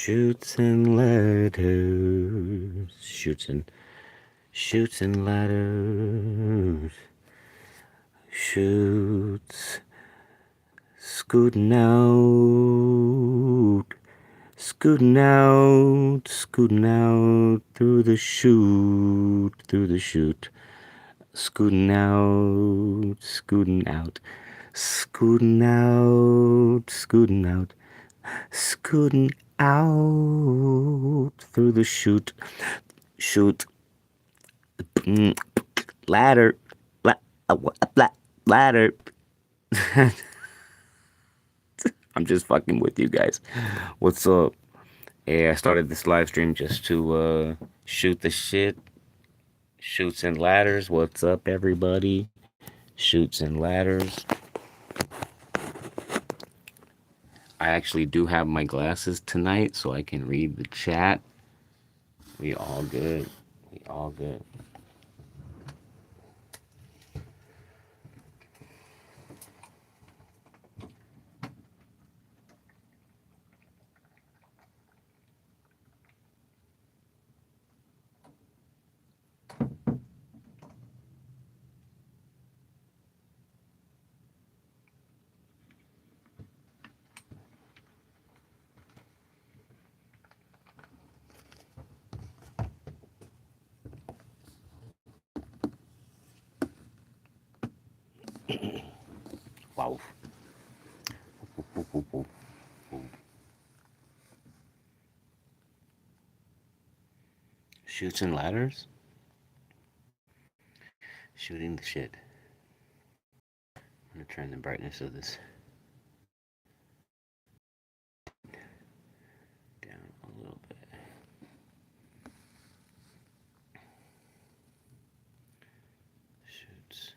Shoots and ladders. Shoots and ladders. Shoots. Scooting out. Scooting out through the chute. Scooting out, scooting out, scooting out, scooting out, scooting out through the chute, ladder, ladder. I'm just fucking with you guys. What's up? Hey, I started this live stream just to shoot the shit. Shoots and ladders. What's up, everybody? Shoots and ladders. I actually do have my glasses tonight so I can read the chat. We all good. We all good. Wow. Shoots and ladders? Shooting the shit. I'm gonna turn the brightness of this down a little bit. Shoots.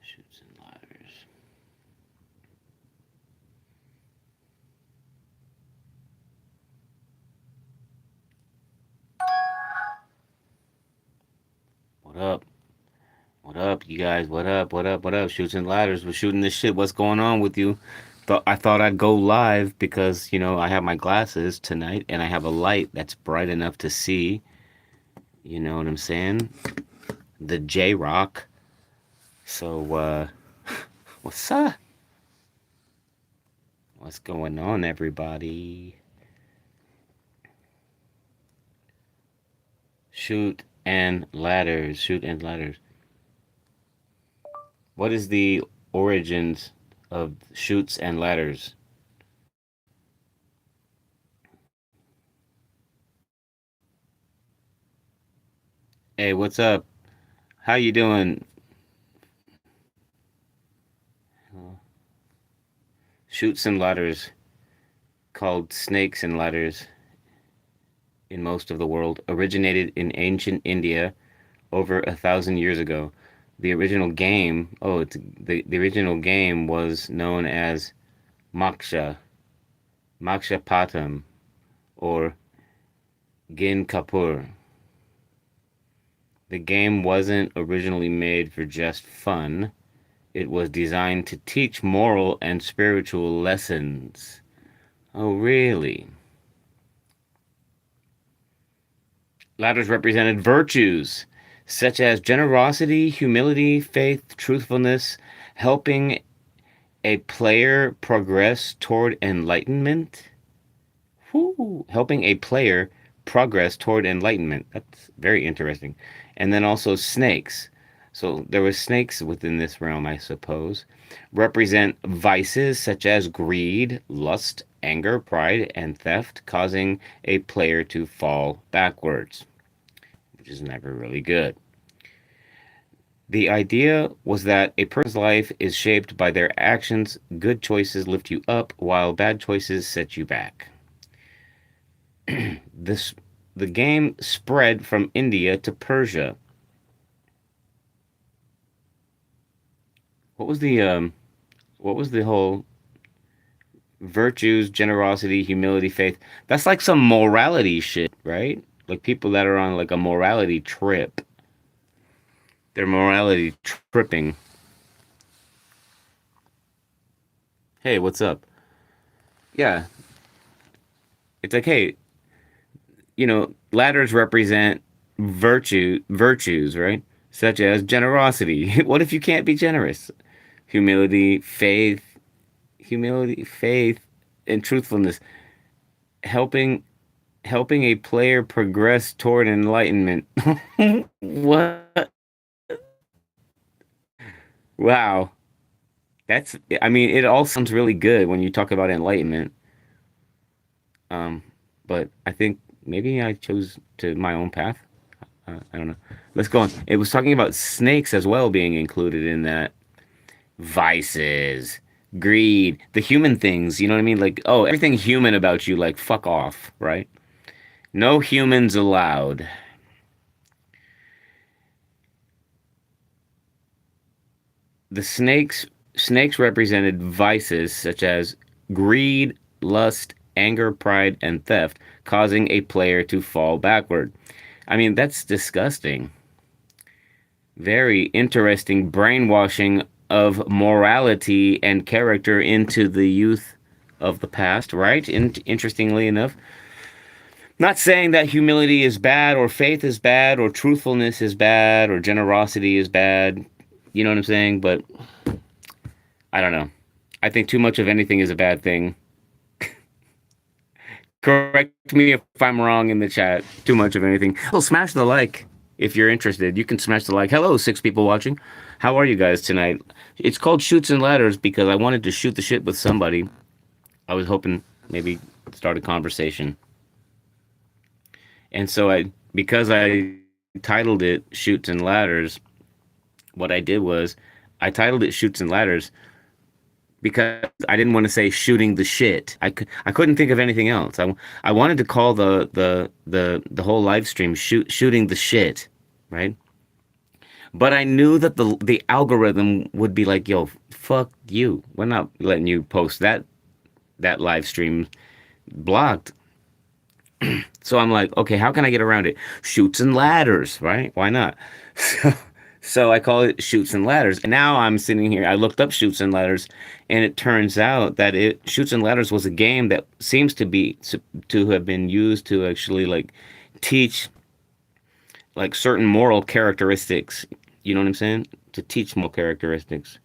Shoots and ladders. What up? What up, you guys? What up? What up? What up? Shoots and ladders. We're shooting this shit. What's going on with you? I thought I'd go live because I have my glasses tonight and I have a light that's bright enough to see. You know what I'm saying? The J Rock. So what's up? What's going on, everybody? Shoot and ladders. Shoot and ladders. What is the origins of shoots and ladders? Hey, what's up? How you doing? Shoots and ladders, called snakes and ladders in most of the world, originated in ancient India over 1,000 years ago. The original game, the original game was known as Moksha, Mokshapatam, or Gin Kapur. The game wasn't originally made for just fun. It was designed to teach moral and spiritual lessons. Oh, really? Ladders represented virtues such as generosity, humility, faith, truthfulness, helping a player progress toward enlightenment. Whew, helping a player progress toward enlightenment. That's very interesting. And then also snakes. So there were snakes within this realm, I suppose. Represent vices such as greed, lust, anger, pride, and theft, causing a player to fall backwards, which is never really good. The idea was that a person's life is shaped by their actions. Good choices lift you up, while bad choices set you back. This the game spread from India to Persia. What was the whole virtues, generosity, humility, faith? That's like some morality shit, right? Like people that are on like a morality trip. They're morality tripping. Hey, what's up? Yeah, it's like, hey, ladders represent virtues, right? Such as generosity. What if you can't be generous? Humility, faith, and truthfulness. Helping helping a player progress toward enlightenment. What? Wow. That's I mean, it all sounds really good when you talk about enlightenment. Um, but I think maybe I chose to my own path. I don't know. Let's go on. It was talking about snakes as well being included in that. Vices, greed, the human things, you know what I mean? Like, oh, everything human about you, like, fuck off, right? No humans allowed. The snakes represented vices such as greed, lust, anger, pride, and theft, causing a player to fall backward. I mean, that's disgusting. Very interesting brainwashing of morality and character into the youth of the past, right? Interestingly enough, not saying that humility is bad or faith is bad or truthfulness is bad or generosity is bad. You know what I'm saying? But I don't know. I think too much of anything is a bad thing. Correct me if I'm wrong in the chat. Too much of anything. Oh, smash the like if you're interested. You can smash the like. Hello, 6 people watching. How are you guys tonight? It's called Shoots and Ladders because I wanted to shoot the shit with somebody. I was hoping maybe start a conversation. And so because I titled it Shoots and Ladders, what I did was I titled it Shoots and Ladders because I didn't want to say shooting the shit. I couldn't think of anything else. I wanted to call the whole live stream shooting the shit, right? But I knew that the algorithm would be like, "Yo, fuck you. We're not letting you post that live stream blocked." So I'm like, okay, how can I get around it? Shoots and ladders, right? Why not? So I call it Shoots and Ladders. And now I'm sitting here. I looked up Shoots and Ladders, and it turns out that it Shoots and Ladders was a game that seems to have been used to actually like teach like certain moral characteristics. You know what I'm saying? To teach moral characteristics.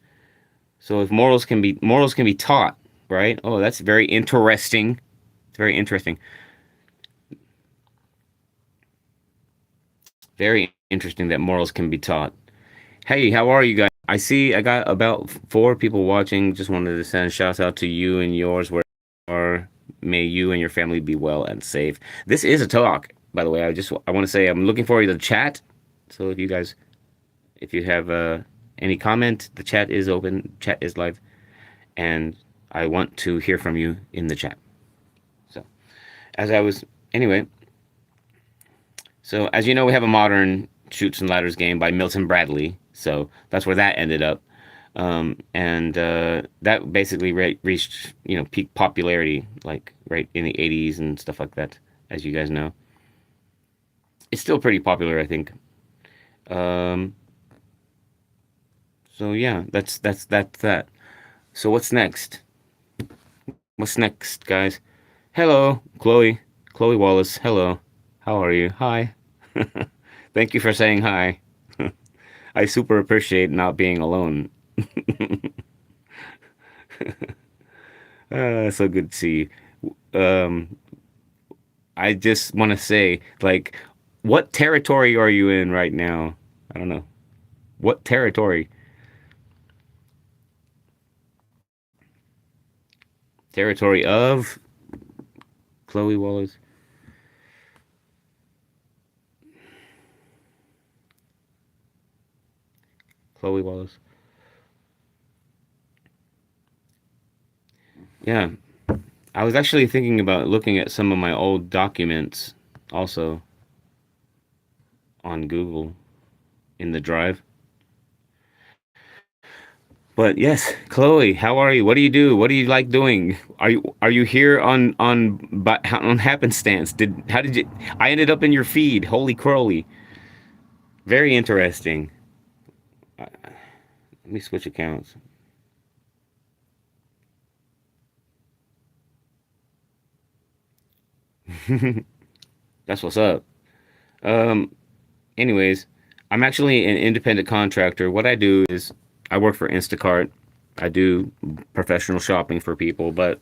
So if morals can be taught, right? Oh, that's very interesting. It's very interesting. Very interesting that morals can be taught. Hey, how are you guys? I see I got about 4 people watching. Just wanted to send shouts out to you and yours where you are. May you and your family be well and safe. This is a talk, by the way. I want to say I'm looking forward to the chat. So if you have any comment, the chat is open. Chat is live, and I want to hear from you in the chat. So as I was anyway, so as you know, we have a modern Shoots and Ladders game by Milton Bradley. So that's where that ended up. And that basically reached peak popularity like right in the 80s and stuff like that, as you guys know. It's still pretty popular, I think. Um, so yeah, that's that. So what's next? What's next, guys? Hello, Chloe Wallace. Hello, how are you? Hi. Thank you for saying hi. I super appreciate not being alone. So good to see you. I just want to say, like, what territory are you in right now? I don't know. What territory? Territory of Chloe Wallace. Chloe Wallace. Yeah. I was actually thinking about looking at some of my old documents also on Google in the drive. But yes, Chloe, how are you? What do you do? What do you like doing? Are you here on happenstance? How did you? I ended up in your feed. Holy crowly! Very interesting. Let me switch accounts. That's what's up. Um, anyways, I'm actually an independent contractor. What I do is I work for Instacart. I do professional shopping for people, but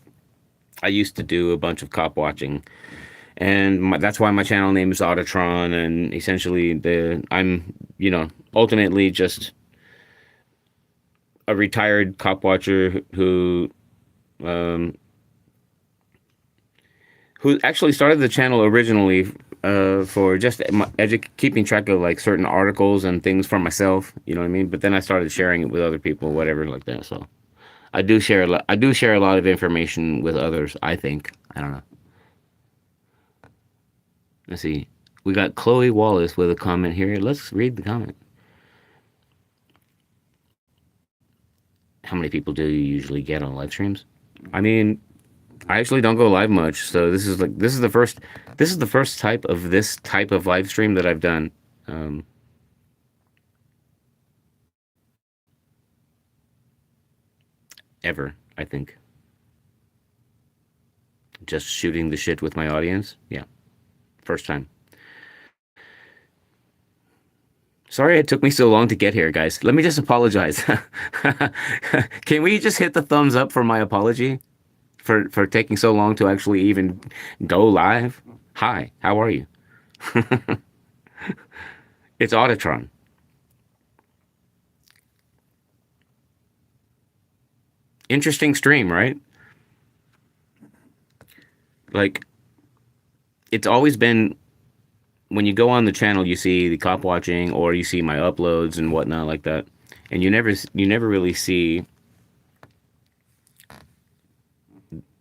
I used to do a bunch of cop watching, and that's why my channel name is Autotron. And essentially, I'm ultimately just a retired cop watcher um, who actually started the channel originally for just keeping track of like certain articles and things for myself. You know what I mean? But then I started sharing it with other people, whatever like that. So I do share a lot. I do share a lot of information with others. I think. I don't know. Let's see. We got Chloe Wallace with a comment here. Let's read the comment. How many people do you usually get on live streams? I mean, I actually don't go live much, so this is the first type of this type of live stream that I've done. Um, Ever, I think. Just shooting the shit with my audience. Yeah, first time. Sorry it took me so long to get here, guys. Let me just apologize. Can we just hit the thumbs up for my apology for taking so long to actually even go live? Hi, how are you? It's Autotron. Interesting stream, right? Like it's always been when you go on the channel, you see the cop watching or you see my uploads and whatnot like that, and you never really see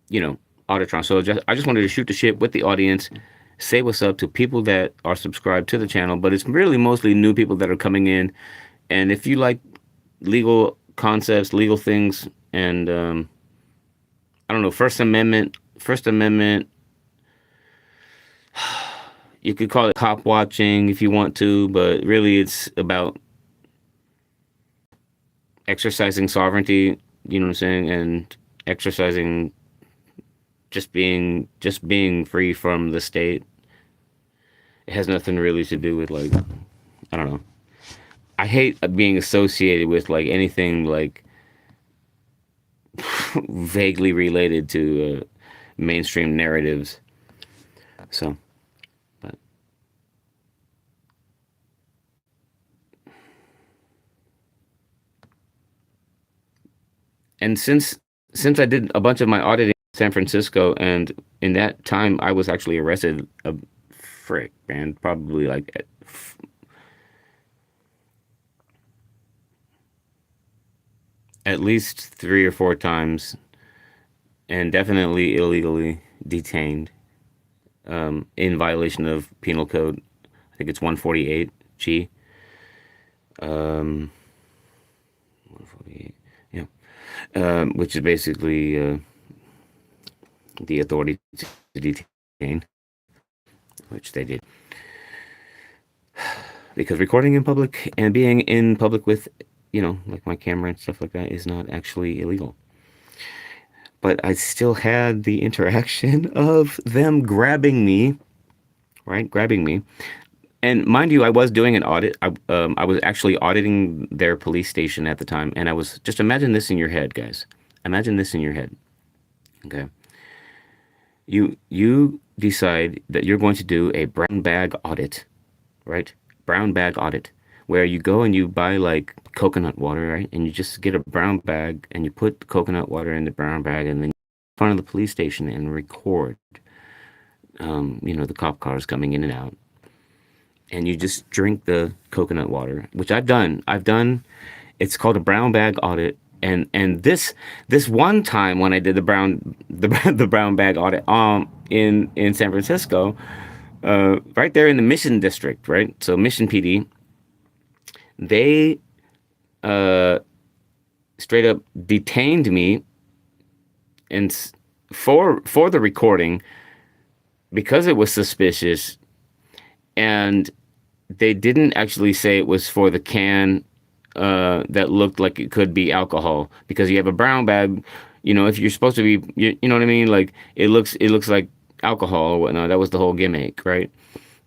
you know Autotron. So I just wanted to shoot the shit with the audience, say what's up to people that are subscribed to the channel, but it's really mostly new people that are coming in. And if you like legal concepts, legal things, and I don't know, First Amendment, you could call it cop watching if you want to, but really it's about exercising sovereignty, you know what I'm saying, and exercising just being free from the state. It has nothing really to do with like I don't know. I hate being associated with like anything like vaguely related to mainstream narratives. So, but and since I did a bunch of my auditing in San Francisco, and in that time I was actually arrested a frick, man, probably like at least 3 or 4 times, and definitely illegally detained in violation of penal code. I think it's 148 G. Um, 148. Yeah. Which is basically the authority to detain, which they did. Because recording in public and being in public with, like my camera and stuff like that is not actually illegal. But I still had the interaction of them grabbing me, right? Grabbing me. And mind you, I was doing an audit. I was actually auditing their police station at the time. And I was just imagine this in your head, guys. Imagine this in your head. Okay. You decide that you're going to do a brown bag audit, right? Brown bag audit, where you go and you buy like coconut water, right? And you just get a brown bag and you put coconut water in the brown bag and then in front of the police station and record, the cop cars coming in and out. And you just drink the coconut water, which I've done. It's called a brown bag audit. And this one time when I did the brown bag audit in San Francisco, right there in the Mission District, right? So Mission PD, they uh, straight up detained me and for the recording because it was suspicious, and they didn't actually say it was for the can that looked like it could be alcohol, because you have a brown bag. If you're supposed to be, you know what I mean? Like it looks like alcohol or whatnot. That was the whole gimmick, right?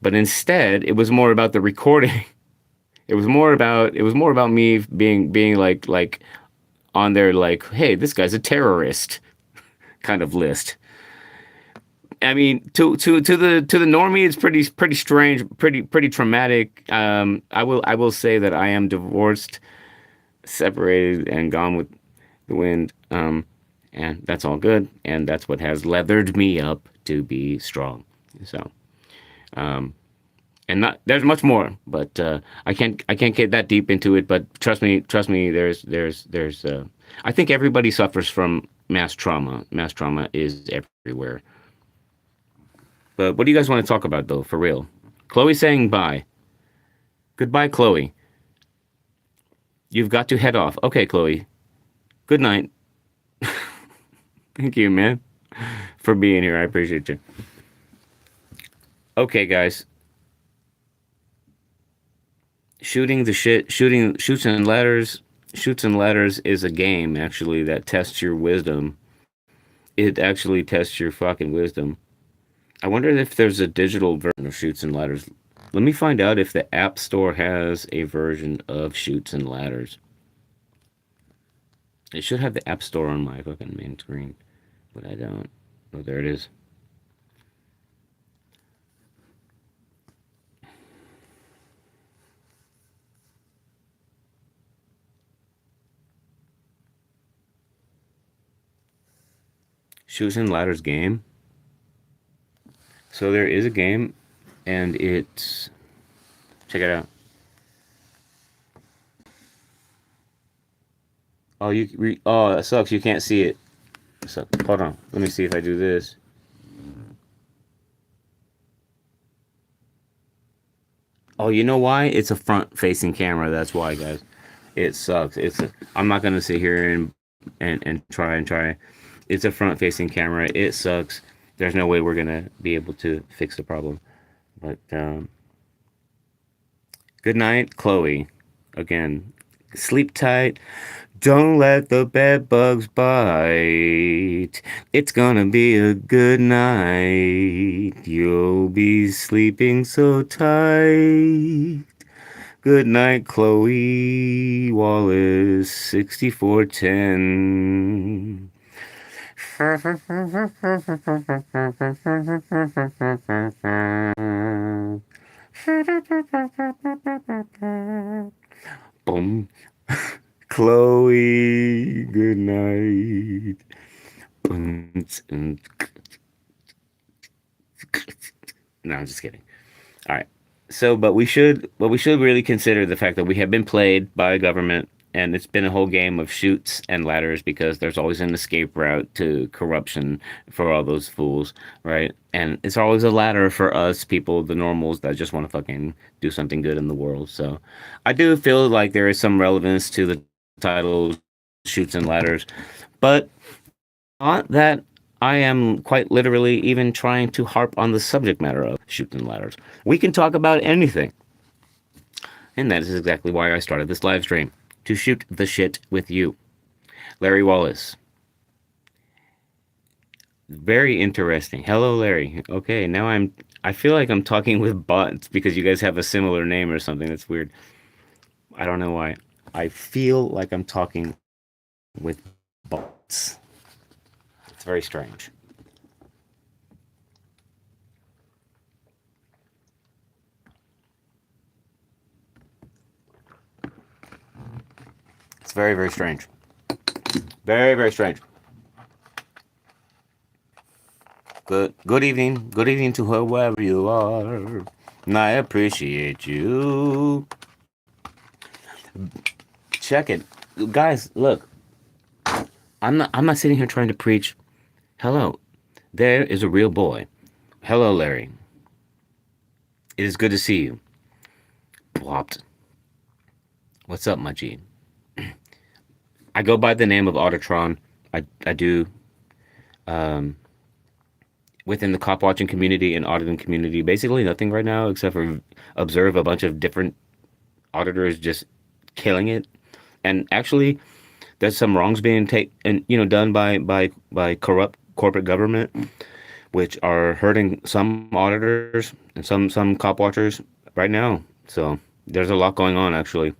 But instead, it was more about the recording. It was more about me being like on there like, hey, this guy's a terrorist kind of list. I mean, to the normie, it's pretty strange, pretty traumatic. I will say that I am divorced, separated, and gone with the wind. And that's all good, and that's what has leathered me up to be strong. So, and not there's much more, but I can't get that deep into it. But trust me, there's I think everybody suffers from mass trauma. Mass trauma is everywhere. But what do you guys want to talk about though, for real? Chloe's saying bye. Goodbye, Chloe. You've got to head off. Okay, Chloe. Good night. Thank you, man, for being here. I appreciate you. Okay, guys. Shoots and ladders. Shoots and ladders is a game actually that tests your wisdom. It actually tests your fucking wisdom. I wonder if there's a digital version of Shoots and Ladders. Let me find out if the App Store has a version of Shoots and Ladders. It should have the App Store on my fucking main screen, but I don't. Oh, there it is. Shoots and Ladders game. So there is a game, and it's check it out. Oh, it sucks. You can't see it. So hold on. Let me see if I do this. Oh, you know why? It's a front-facing camera. That's why, guys. It sucks. I'm not gonna sit here and try. It's a front-facing camera. It sucks. There's no way we're gonna be able to fix the problem. But good night, Chloe. Again, sleep tight. Don't let the bed bugs bite. It's gonna be a good night. You'll be sleeping so tight. Good night, Chloe Wallace, 6410. Boom. Chloe, good night. No, I'm just kidding. All right. But we should really consider the fact that we have been played by a government, and it's been a whole game of shoots and ladders because there's always an escape route to corruption for all those fools, right? And it's always a ladder for us people, the normals that just want to fucking do something good in the world. So I do feel like there is some relevance to the title shoots and ladders, but not that I am quite literally even trying to harp on the subject matter of shoots and ladders. We can talk about anything. And that is exactly why I started this live stream to shoot the shit with you. Larry Wallace. Very interesting. Hello, Larry. Okay, now I feel like I'm talking with bots because you guys have a similar name or something. That's weird. I don't know why. I feel like I'm talking with bots. It's very strange. It's very, very strange. Very, very strange. Good evening. Good evening to whoever you are. And I appreciate you. Check it. Guys, look. I'm not sitting here trying to preach. Hello. There is a real boy. Hello, Larry. It is good to see you. Plopped. What's up, my G? I go by the name of Autotron. I do um within the cop watching community and auditing community, basically nothing right now except for observe a bunch of different auditors just killing it. And actually, there's some wrongs being take and done by corrupt corporate government. which are hurting some auditors and some cop watchers right now. So there's a lot going on actually,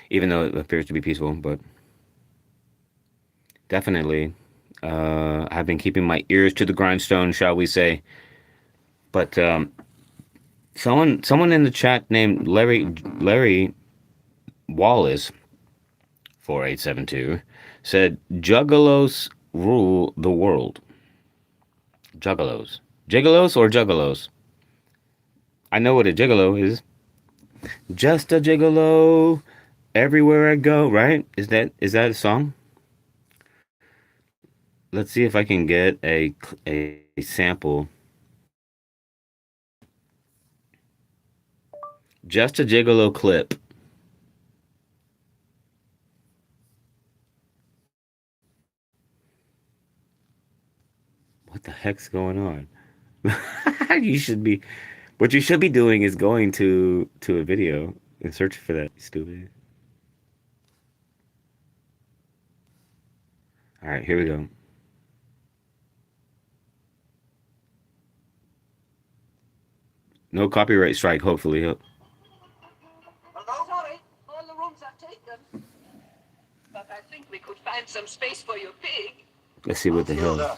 even though it appears to be peaceful. But definitely, I've been keeping my ears to the grindstone, shall we say? But someone in the chat named Larry Wallace 4872 said juggalos rule the world. Juggalos. Gigolos or juggalos? I know what a gigolo is. Just a gigolo everywhere I go, right? Is that a song? Let's see if I can get a sample. Just a gigolo clip. What the heck's going on? you should be What you should be doing is going to a video and search for that, stupid. All right, here we go. No copyright strike, hopefully. Hello? Sorry, all the rooms are taken. But I think we could find some space for your pig. Let's see what the hell.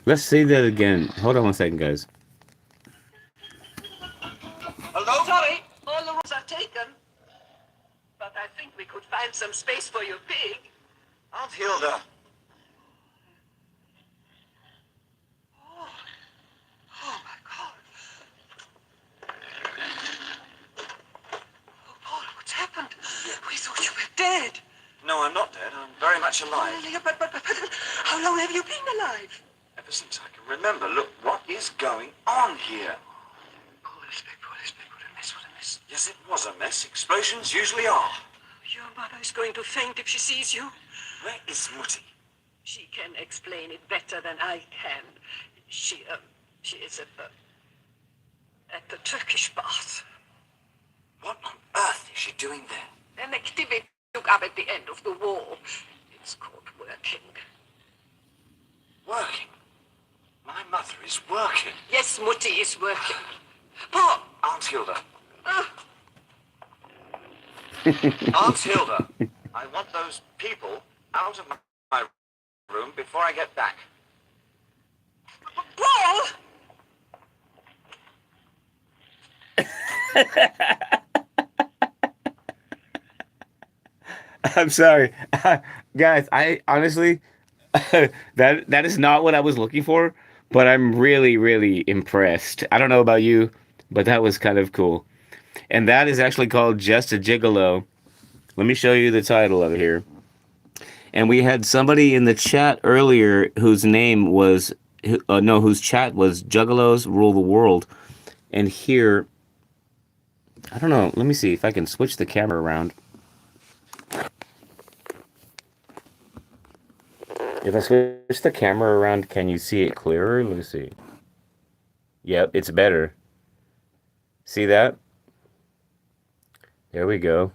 Let's say that again. Hold on one second, guys. Hello? Sorry, all the rooms are taken. But I think we could find some space for your pig. Aunt Hilda. Oh my God. Oh, Paul, what's happened? We thought you were dead. No, I'm not dead. I'm very much alive. But how long have you been alive? Ever since I can remember. Look, what is going on here? Paul, it's big, what a mess, what a mess. Yes, it was a mess. Explosions usually are. Your mother is going to faint if she sees you. Where is Mutti? She can explain it better than I can. She is at the Turkish bath. What on earth is she doing there? An activity took up at the end of the wall. It's called working. Working? My mother is working. Yes, Mutti is working. Paul! Aunt Hilda. Ah, Aunt Hilda. I want those people out of my room before I get back. Paul! I'm sorry, guys. I honestly, that is not what I was looking for, but I'm really impressed. I don't know about you, but that was kind of cool. And that is actually called Just a Gigolo. Let me show you the title of it here. And we had somebody in the chat earlier whose name was no, whose chat was Juggalos Rule the World. And here, I don't know. Let me see if I can switch the camera around. If I switch the camera around, can you see it clearer? Let me see. Yep, it's better. See that? There we go.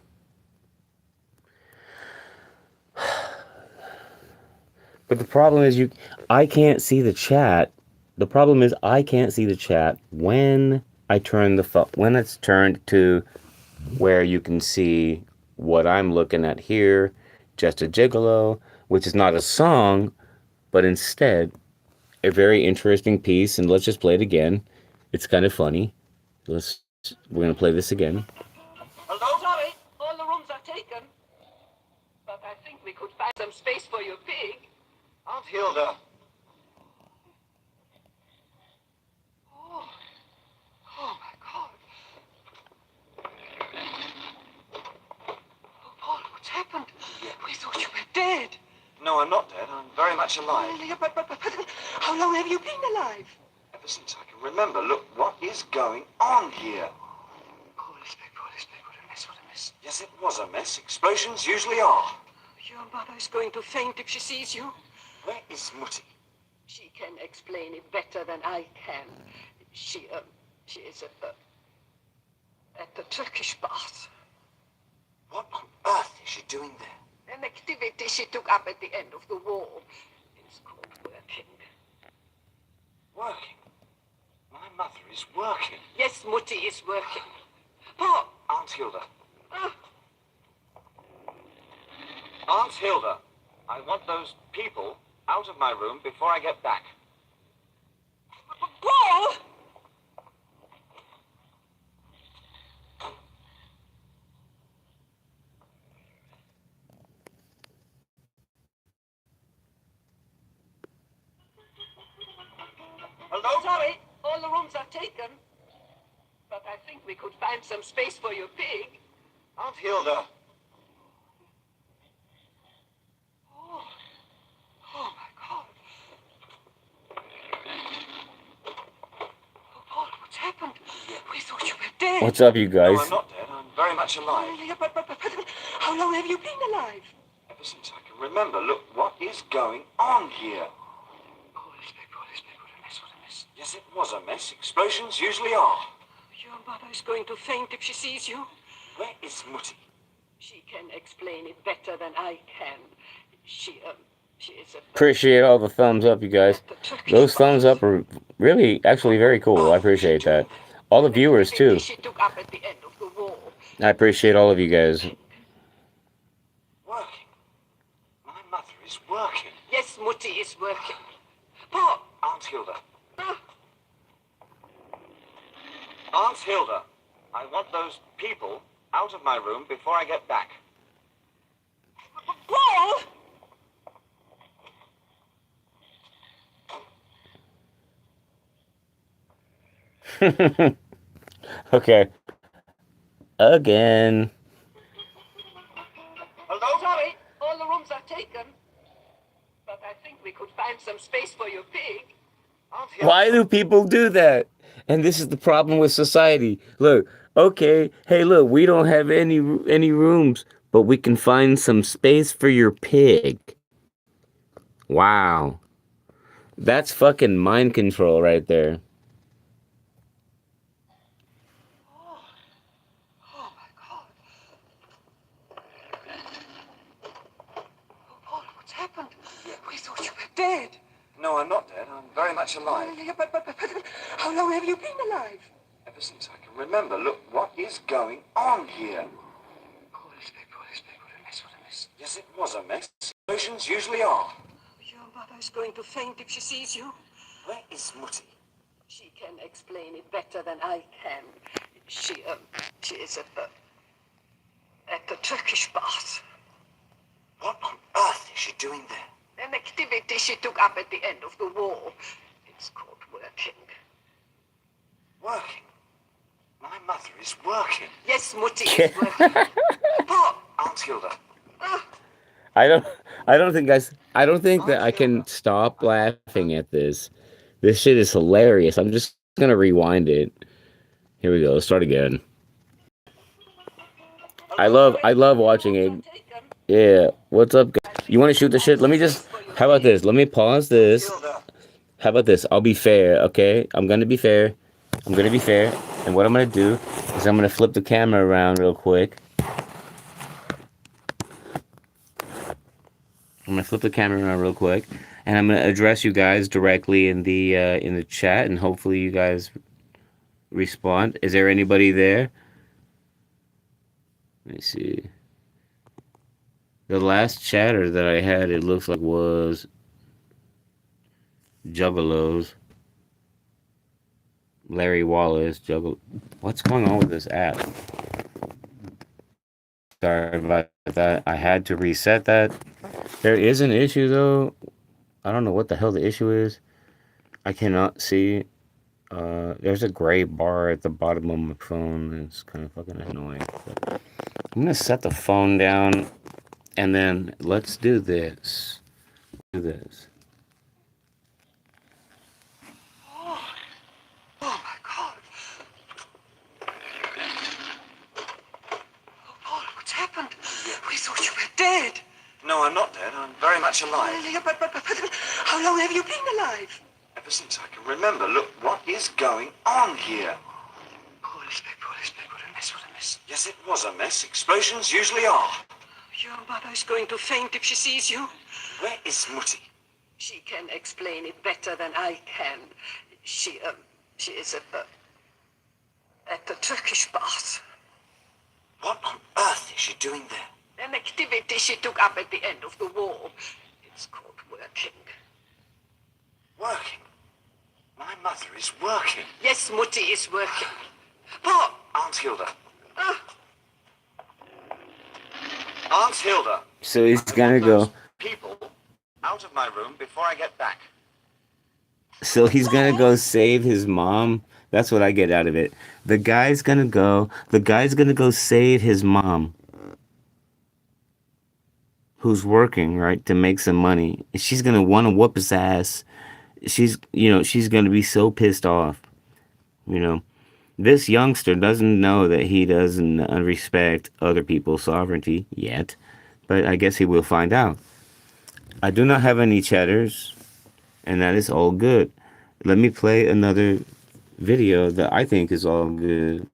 But the problem is I can't see the chat. The problem is I can't see the chat when I turn when it's turned to where you can see what I'm looking at here, Just a Gigolo, which is not a song, but instead a very interesting piece. And let's just play it again. It's kind of funny. We're gonna play this again. Hello? Sorry, all the rooms are taken. But I think we could find some space for your pig. Aunt Hilda. Oh my God. Oh, Paul, what's happened? We thought you were dead. No, I'm not dead. I'm very much alive. But how long have you been alive? Ever since I can remember. Look, what is going on here? Paul, it's big, what a mess, what a mess. Yes, it was a mess. Explosions usually are. Your mother is going to faint if she sees you. Where is Mutti? She can explain it better than I can. She is at the Turkish bath. What on earth is she doing there? An activity she took up at the end of the wall. It's called working. Working? My mother is working. Yes, Mutti is working. Paul! Aunt Hilda. Ah, Aunt Hilda, I want those people out of my room before I get back. Paul! Hello? Sorry, all the rooms are taken. But I think we could find some space for your pig. Aunt Hilda. Oh my God. Oh, Paul, what's happened? We thought you were dead. What's up, you No, guys? I'm not dead. I'm very much alive. Yeah, but how long have you been alive? Ever since I can remember. Look, what is going on here? Oh, this big, what a mess, what a mess. Yes, it was a mess. Explosions usually are. Your mother is going to faint if she sees you. Where is Mutti? She can explain it better than I can. She is a... Appreciate all the thumbs up, you guys. Those thumbs up are really, actually very cool. I appreciate that. All the viewers, too. She took up at the end of the wall. I appreciate all of you guys. Working? My mother is working. Yes, Mutti is working. Paul! Aunt Hilda. Ah, Aunt Hilda, I want those people out of my room before I get back. Paul! Okay. Again. Hello? Sorry, all the rooms are taken. But I think we could find some space for your pig. Aunt Hilda. Why do people do that? And this is the problem with society. Look, okay, hey, look, we don't have any rooms, but we can find some space for your pig. Wow. That's fucking mind control right there. Oh my God. Oh, Paul, what's happened? We thought you were dead. No, I'm not dead. I'm very much alive. Yeah, but how long have you been alive? Ever since I can remember. Look, what is going on here? Paul, this big, what a mess, what a mess. Yes, it was a mess. Explosions usually are. Your mother is going to faint if she sees you. Where is Mutti? She can explain it better than I can. She is at the Turkish bath. What on earth is she doing there? An activity she took up at the end of the wall. It's called working. Working? My mother is working. Yes, Mutti is working. Paul! Aunt Hilda. Ah, I don't think, guys, I don't think that I can stop laughing at this. This shit is hilarious. I'm just gonna rewind it. Here we go. Let's start again. I love watching it. Yeah. What's up, guys? You want to shoot the shit? Let me just. How about this? Let me pause this. Hilda. How about this? I'll be fair, okay? I'm gonna be fair. And what I'm gonna do is I'm gonna flip the camera around real quick. And I'm gonna address you guys directly in the chat, and hopefully you guys respond. Is there anybody there? Let me see. The last chatter that I had, it looks like was Juggalos. Larry Wallace, What's going on with this app? Sorry about that. I had to reset that. There is an issue though. I don't know what the hell the issue is. I cannot see. There's a gray bar at the bottom of my phone. It's kind of fucking annoying. But I'm gonna set the phone down, and then let's do this. oh my God. Oh, Paul, what's happened? We thought you were dead. No, I'm not dead. I'm very much alive. Yeah, but how long have you been alive? Ever since I can remember. Look, what is going on here? Paul, this big, what a mess, what a mess. Yes, it was a mess. Explosions usually are. Your mother's going to faint if she sees you. Where is Mutti? She can explain it better than I can. She is at the Turkish bath. What on earth is she doing there? An activity she took up at the end of the war. It's called working. Working? My mother is working. Yes, Mutti is working. But Aunt Hilda. Aunt Hilda. So he's I gonna want go. those people out of my room before I get back. So he's gonna go save his mom. That's what I get out of it. The guy's gonna go. The guy's gonna go save his mom, who's working right to make some money. And she's gonna want to whoop his ass. She's gonna be so pissed off. You know, this youngster doesn't know that he doesn't respect other people's sovereignty yet, but I guess he will find out. I do not have any chatters, and that is all good. Let me play another video that I think is all good.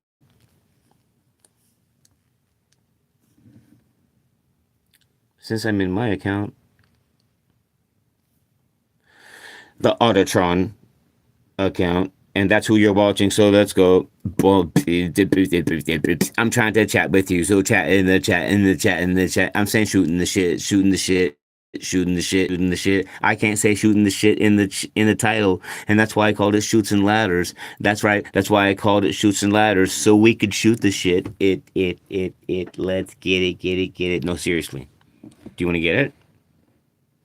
Since I'm in my account, the Autotron account, and that's who you're watching. So let's go. I'm trying to chat with you, so chat in the chat, in the chat, in the chat. I'm saying shooting the shit, shooting the shit, shooting the shit, shooting the shit. I can't say shooting the shit in the title, and that's why I called it Shoots and Ladders. That's right. That's why I called it Shoots and Ladders, so we could shoot the shit. It. Let's get it, get it, get it. No, seriously. Do you want to get it?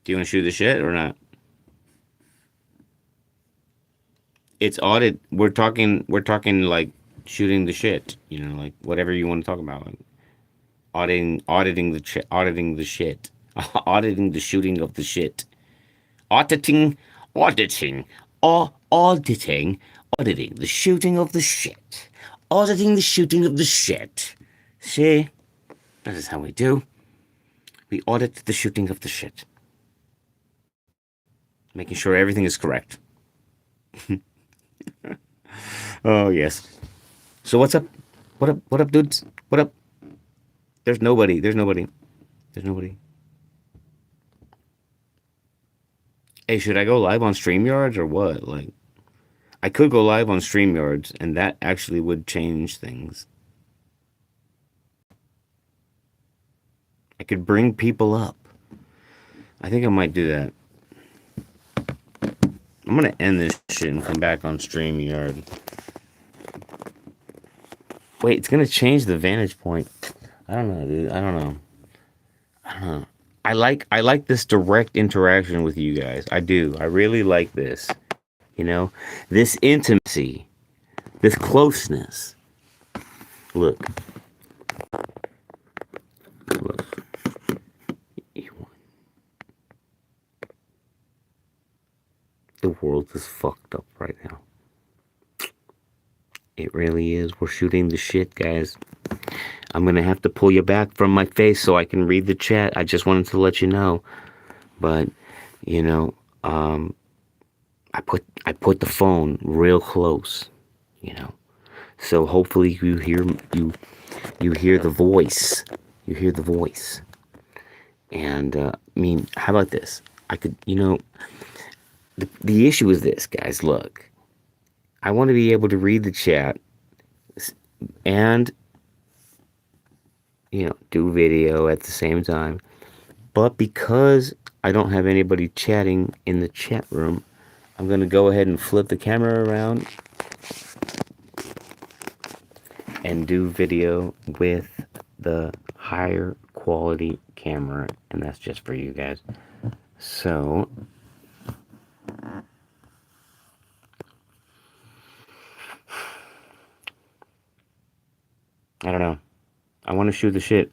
Do you want to shoot the shit or not? It's audit. We're talking like shooting the shit. Like whatever you want to talk about. Like auditing the shit, auditing the shit, auditing the shooting of the shit, auditing, auditing, auditing, auditing the shooting of the shit, auditing the shooting of the shit. See, that is how we do. We audit the shooting of the shit, making sure everything is correct. Oh yes. So what's up? What up? What up, dudes? What up? There's nobody. There's nobody. There's nobody. Hey, should I go live on StreamYards or what? Like, I could go live on StreamYards, and that actually would change things. I could bring people up. I think I might do that. I'm gonna end this shit and come back on StreamYard. Wait, it's gonna change the vantage point. I don't know, dude. I don't know. I like this direct interaction with you guys. I do. I really like this. This intimacy, this closeness. Look. Look. The world is fucked up right now. It really is. We're shooting the shit, guys. I'm gonna have to pull you back from my face so I can read the chat. I just wanted to let you know. But, I put the phone real close, So hopefully you hear the voice. You hear the voice. And how about this? I could, the issue is this, guys. Look, I want to be able to read the chat and do video at the same time. But because I don't have anybody chatting in the chat room, I'm going to go ahead and flip the camera around and do video with the higher quality camera. And that's just for you guys. So, I don't know. I want to shoot the shit.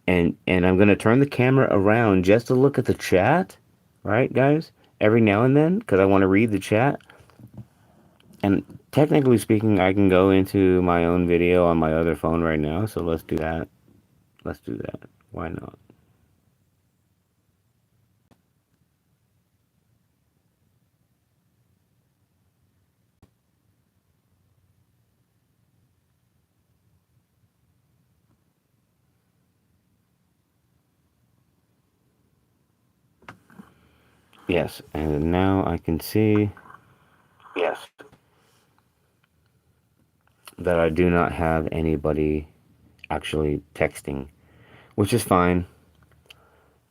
And I'm going to turn the camera around just to look at the chat. Right, guys? Every now and then. Because I want to read the chat. And technically speaking, I can go into my own video on my other phone right now. So let's do that. Let's do that. Why not? Yes, and now I can see. Yes. That I do not have anybody actually texting, which is fine.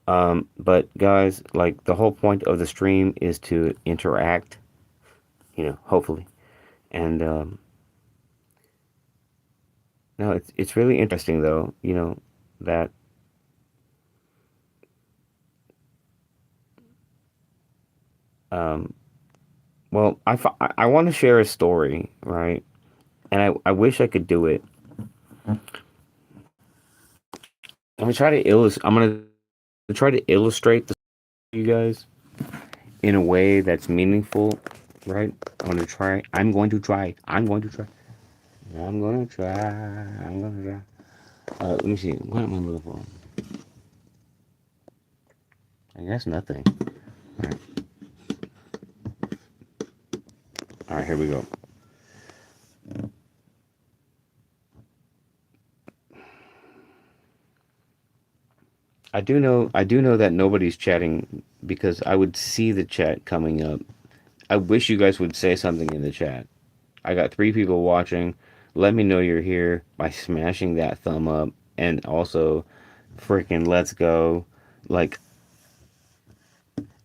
But guys, like the whole point of the stream is to interact, hopefully. And no, it's really interesting though, that um, well, I want to share a story, right? And I wish I could do it. I'm gonna try to illustrate this to you guys in a way that's meaningful, right? I'm going to try. I'm going to try. I'm gonna try. I'm gonna try. Let me see. What am I looking for? I guess nothing. All right. All right. Here we go. I do know that nobody's chatting because I would see the chat coming up. I wish you guys would say something in the chat. I got 3 people watching. Let me know you're here by smashing that thumb up and also freaking let's go. Like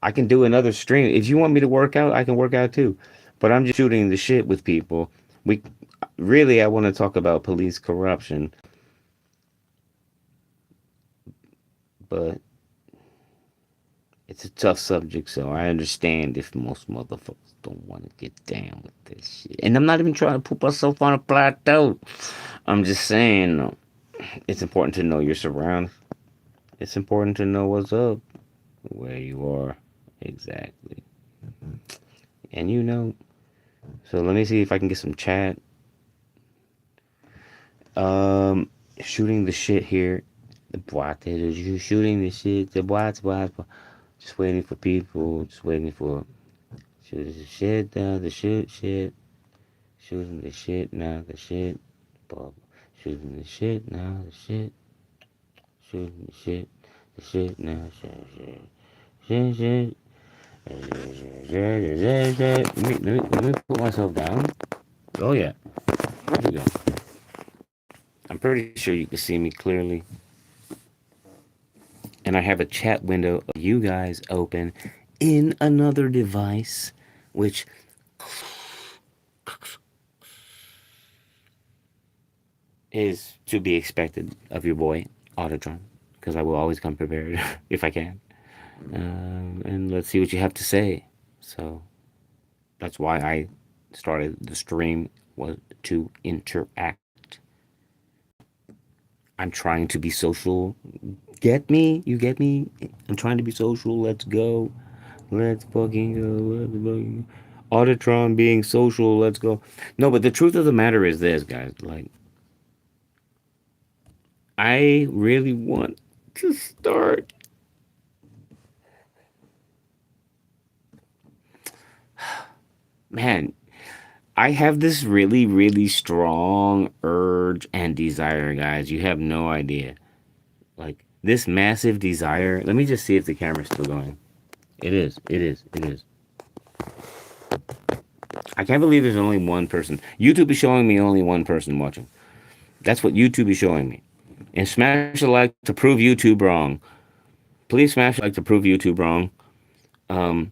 I can do another stream. If you want me to work out, I can work out too. But I'm just shooting the shit with people. We really I want to talk about police corruption, but it's a tough subject, so I understand if most motherfuckers don't want to get down with this shit. And I'm not even trying to put myself on a plateau. I'm just saying it's important to know your surroundings. It's important to know what's up, where you are, exactly. And so let me see if I can get some chat. Um, Shooting the shit here. The boite is shooting the shit. The boite. Just waiting for people. Just waiting for shooting the shit now. The shit. Shooting the shit now. The shit. Blah. Shooting the shit now. The shit. Shooting the shit. The shit now. Shit. Shit. Let me put myself down. Oh yeah. Here we go. I'm pretty sure you can see me clearly. And I have a chat window of you guys open in another device, which is to be expected of your boy, Autotron, because I will always come prepared if I can. And let's see what you have to say. So that's why I started the stream, was to interact. I'm trying to be social. Get me? You get me? I'm trying to be social. Let's go. Let's fucking go. Let's fucking Autotron being social. Let's go. No, but the truth of the matter is this, guys. Like, I really want to start. Man, I have this really, really strong urge and desire, guys. You have no idea. Like, this massive desire. Let me just see if the camera's still going. It is. It is. It is. I can't believe there's only one person. YouTube is showing me only one person watching. That's what YouTube is showing me. And smash a like to prove YouTube wrong. Please smash a like to prove YouTube wrong. Um,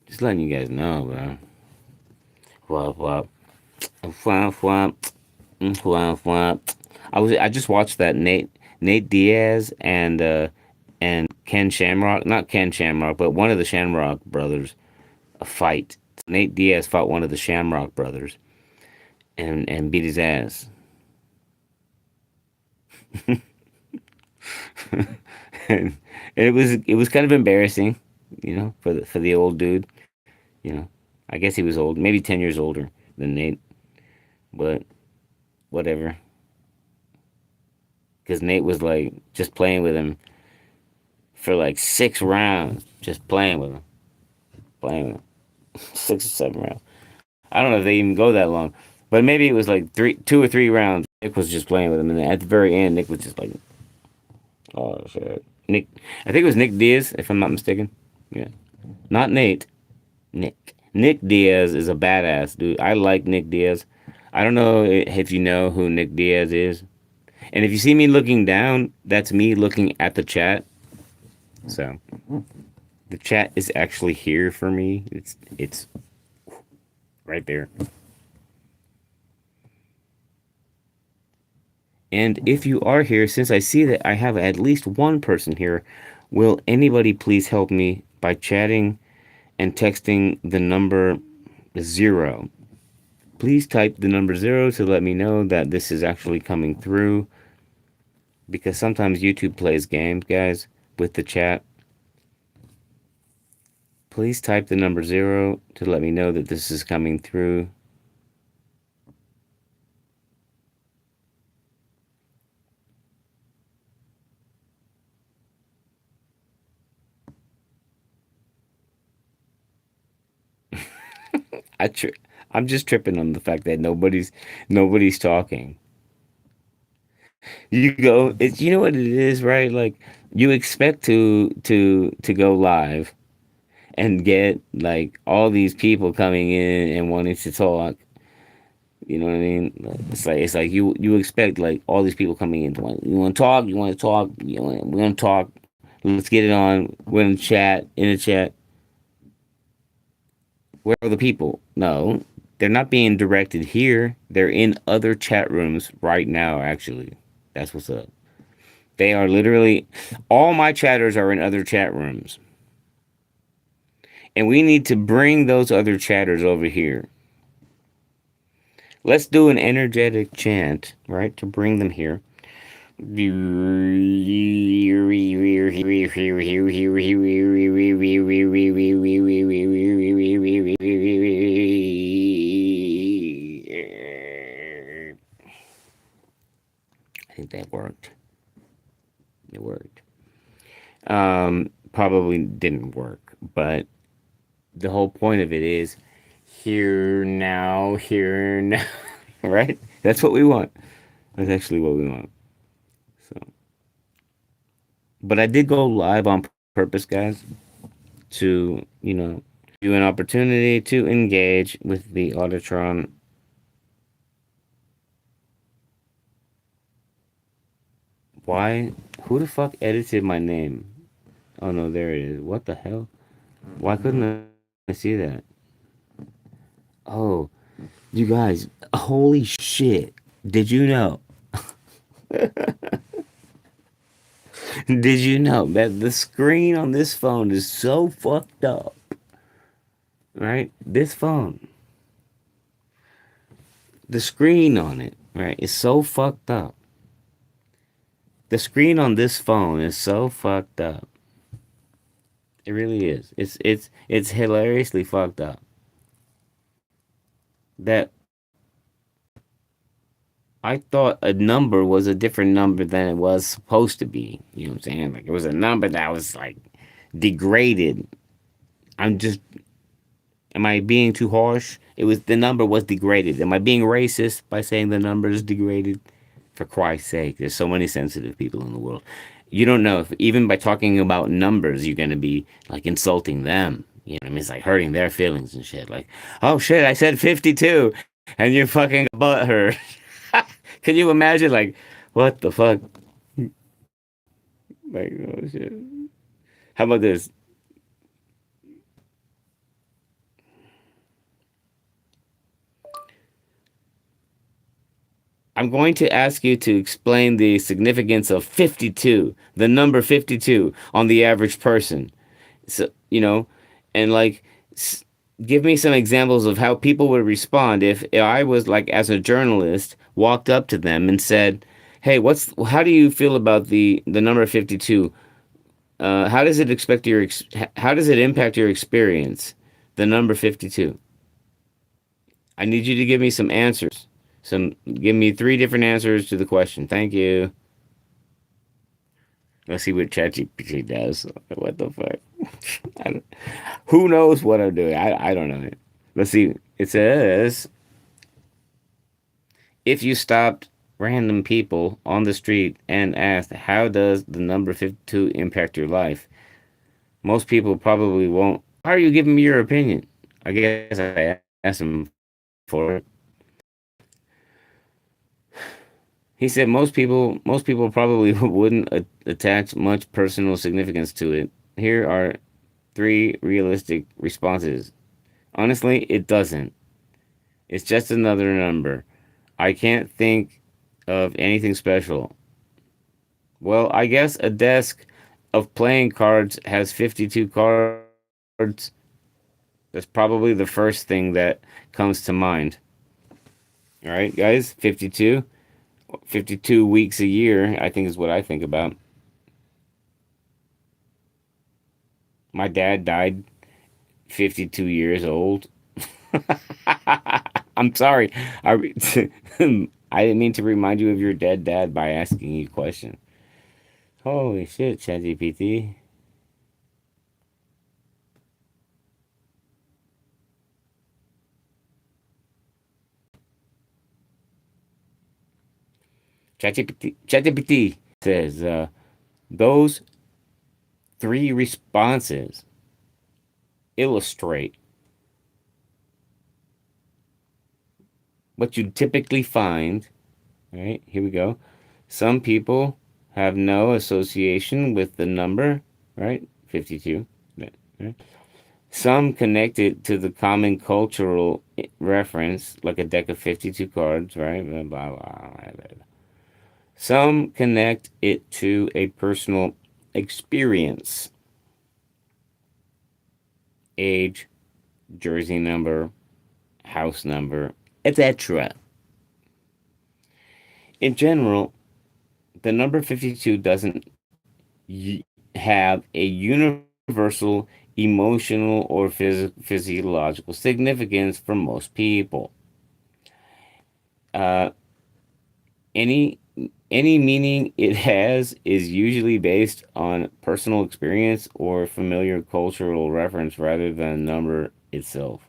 just letting you guys know, bro. Whop whop, whop whop, whop whop. I just watched that Nate Diaz and Ken Shamrock, not Ken Shamrock, but one of the Shamrock brothers, a fight. Nate Diaz fought one of the Shamrock brothers and beat his ass. And it was kind of embarrassing, for the old dude. You know, I guess he was old, maybe 10 years older than Nate, but whatever. Because Nate was like just playing with him for like 6 rounds, just playing with him, 6 or 7 rounds. I don't know if they even go that long, but maybe it was like 2 or 3 rounds. Nick was just playing with him, and at the very end, Nick was just like, "Oh shit." Nick, I think it was Nick Diaz, if I'm not mistaken. Yeah, not Nate. Nick. Nick Diaz is a badass dude. I like Nick Diaz. I don't know if you know who Nick Diaz is, and if you see me looking down, that's me looking at the chat. So the chat is actually here for me. It's right there. And if you are here, since I see that I have at least one person here, will anybody please help me by chatting and texting the number 0? Please type the number 0 to let me know that this is actually coming through. Because sometimes YouTube plays games, guys, with the chat. Please type the number 0 to let me know that this is coming through. I tri- I'm just tripping on the fact that nobody's talking. You go, it's you know what it is, right? Like you expect to go live and get like all these people coming in and wanting to talk. You know what I mean? It's like you expect like all these people coming in. You want to talk? You want to talk? We're gonna talk. Let's get it on. We're gonna chat in the chat. Where are the people? No, they're not being directed here. They're in other chat rooms right now. Actually, that's what's up. They are literally all my chatters are in other chat rooms, and we need to bring those other chatters over here. Let's do an energetic chant, right, to bring them here. I think that worked. It worked. Probably didn't work, but the whole point of it is here now, right? That's what we want. That's actually what we want. So, but I did go live on purpose, guys, to you an opportunity to engage with the Auditron. Why? Who the fuck edited my name? Oh no, there it is. What the hell? Why couldn't I see that? Oh, you guys, holy shit. Did you know? Did you know that the screen on this phone is so fucked up? Right? This phone, the screen on it, right, is so fucked up. The screen on this phone is so fucked up. It really is. It's hilariously fucked up. That I thought a number was a different number than it was supposed to be. You know what I'm saying? Like it was a number that was like degraded. I'm just am I being too harsh? It was the number was degraded. Am I being racist by saying the number is degraded? For Christ's sake, there's so many sensitive people in the world. You don't know if even by talking about numbers, you're gonna be like insulting them. You know what I mean? It's like hurting their feelings and shit. Like, oh shit, I said 52, and you're fucking butthurt. Can you imagine? Like, what the fuck? Like, oh shit. How about this? I'm going to ask you to explain the significance of 52, the number 52 on the average person. So, and like, give me some examples of how people would respond if I was like, as a journalist, walked up to them and said, "Hey, how do you feel about the number 52? How does it how does it impact your experience? The number 52. I need you to give me some answers. Give me 3 different answers to the question. Thank you." Let's see what ChatGPT does. What the fuck? Who knows what I'm doing? I don't know. Let's see. It says if you stopped random people on the street and asked, how does the number 52 impact your life? Most people probably won't. Why are you giving me your opinion? I guess I asked him for it. He said most people probably wouldn't attach much personal significance to it. Here are three realistic responses. Honestly, it doesn't. It's just another number. I can't think of anything special. Well, I guess a desk of playing cards has 52 cards. That's probably the first thing that comes to mind. All right, guys, 52. 52 weeks a year, I think is what I think about. My dad died 52 years old. I'm sorry. I, I didn't mean to remind you of your dead dad by asking you a question. Holy shit, ChatGPT. ChatGPT says those three responses illustrate what you typically find. All right, here we go. Some people have no association with the number, right? 52. Right? Some connect it to the common cultural reference, like a deck of 52 cards, right? Blah, blah, blah, blah. Some connect it to a personal experience, age, jersey number, house number, etc. In general, the number 52 doesn't have a universal emotional or physiological significance for most people. Uh, any any meaning it has is usually based on personal experience or familiar cultural reference rather than number itself.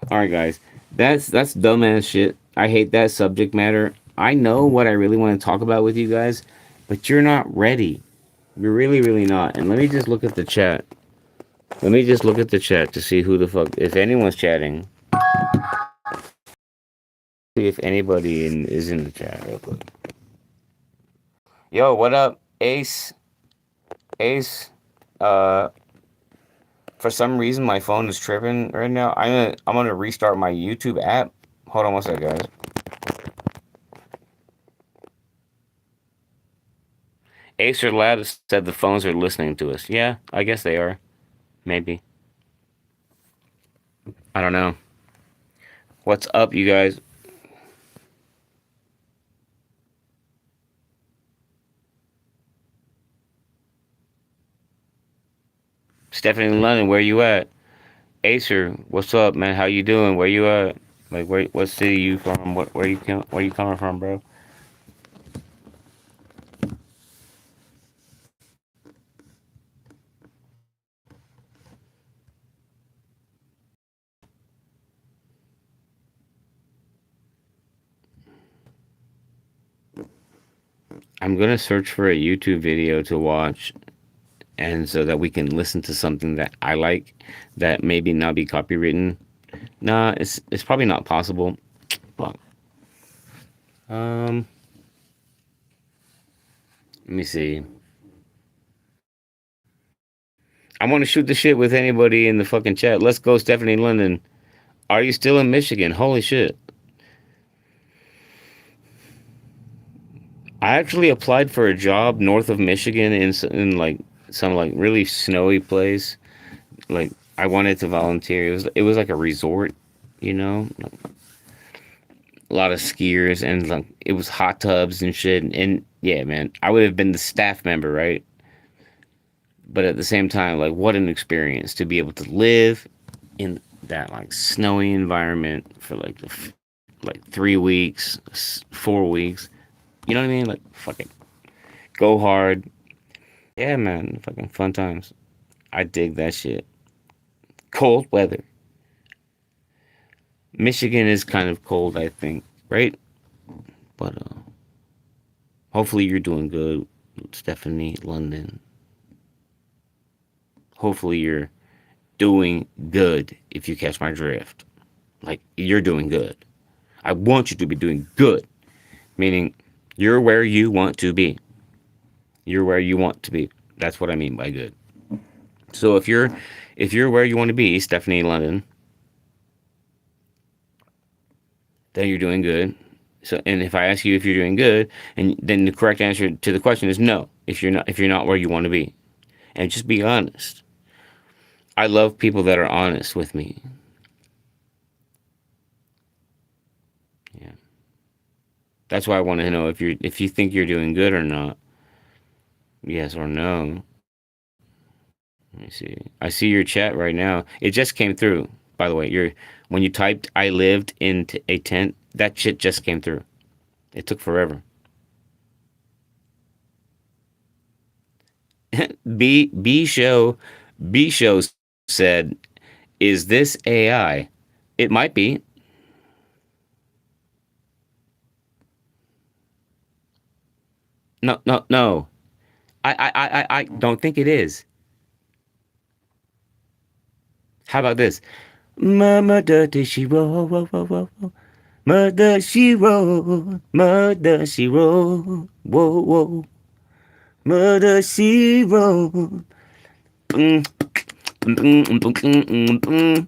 All right, guys, that's dumbass shit. I hate that subject matter. I know what I really want to talk about with you guys, but you're not ready. You're really, really not. And let me just look at the chat. Let me just look at the chat to see who the fuck, if anyone's chatting. See if anybody is in the chat real quick. Yo, what up, Ace? Ace. Uh, for some reason my phone is tripping right now. I'm gonna restart my YouTube app. Hold on one second, guys. Ace or Lad said the phones are listening to us. Yeah, I guess they are. Maybe. I don't know. What's up, you guys? Stephanie London, where you at? Acer, what's up, man? How you doing? Where you at? Like, what city you from? Where you coming from, bro? I'm gonna search for a YouTube video to watch, and so that we can listen to something that I like, that maybe not be copywritten. Nah, it's probably not possible. But um, let me see. I want to shoot the shit with anybody in the fucking chat. Let's go, Stephanie London. Are you still in Michigan? Holy shit! I actually applied for a job north of Michigan in like some like really snowy place. Like I wanted to volunteer. It was like a resort, you know, like, a lot of skiers and like it was hot tubs and shit. And yeah, man, I would have been the staff member, right? But at the same time, like what an experience to be able to live in that like snowy environment for like 3 weeks, 4 weeks. You know what I mean? Like fucking go hard. Yeah, man, fucking fun times. I dig that shit. Cold weather. Michigan is kind of cold, I think, right? But Hopefully you're doing good, Stephanie London. Hopefully you're doing good if you catch my drift. Like, you're doing good. I want you to be doing good, meaning you're where you want to be. You're where you want to be. That's what I mean by good. So if you're where you want to be, Stephanie London, then you're doing good. So, and if I ask you if you're doing good, and then the correct answer to the question is no. If you're not where you want to be, and just be honest. I love people that are honest with me. Yeah, that's why I want to know if you think you're doing good or not. Yes or no. Let me see. I see your chat right now. It just came through. By the way, when you typed "I lived in a tent," that shit just came through. It took forever. B show said, "Is this AI?" It might be. No, no, no. I don't think it is. How about this? Mama, does she roll? Whoa, whoa, whoa, whoa. Mother, she roll. Mother, she roll. Whoa, whoa. Mother, she roll. Mm, mm, mm, mm, mm, mm, mm,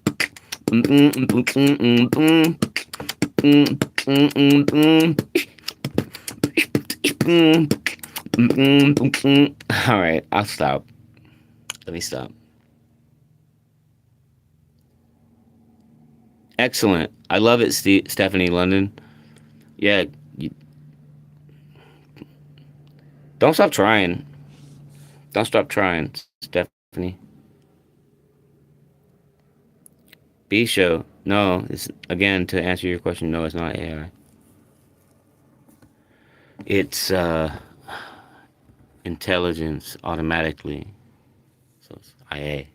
mm, mm, All right, I'll stop. Let me stop. Excellent. I love it, Stephanie London. Yeah, you, don't stop trying. Don't stop trying, Stephanie. B show. No, it's again to answer your question. No, it's not AI. It's intelligence automatically. So it's IA.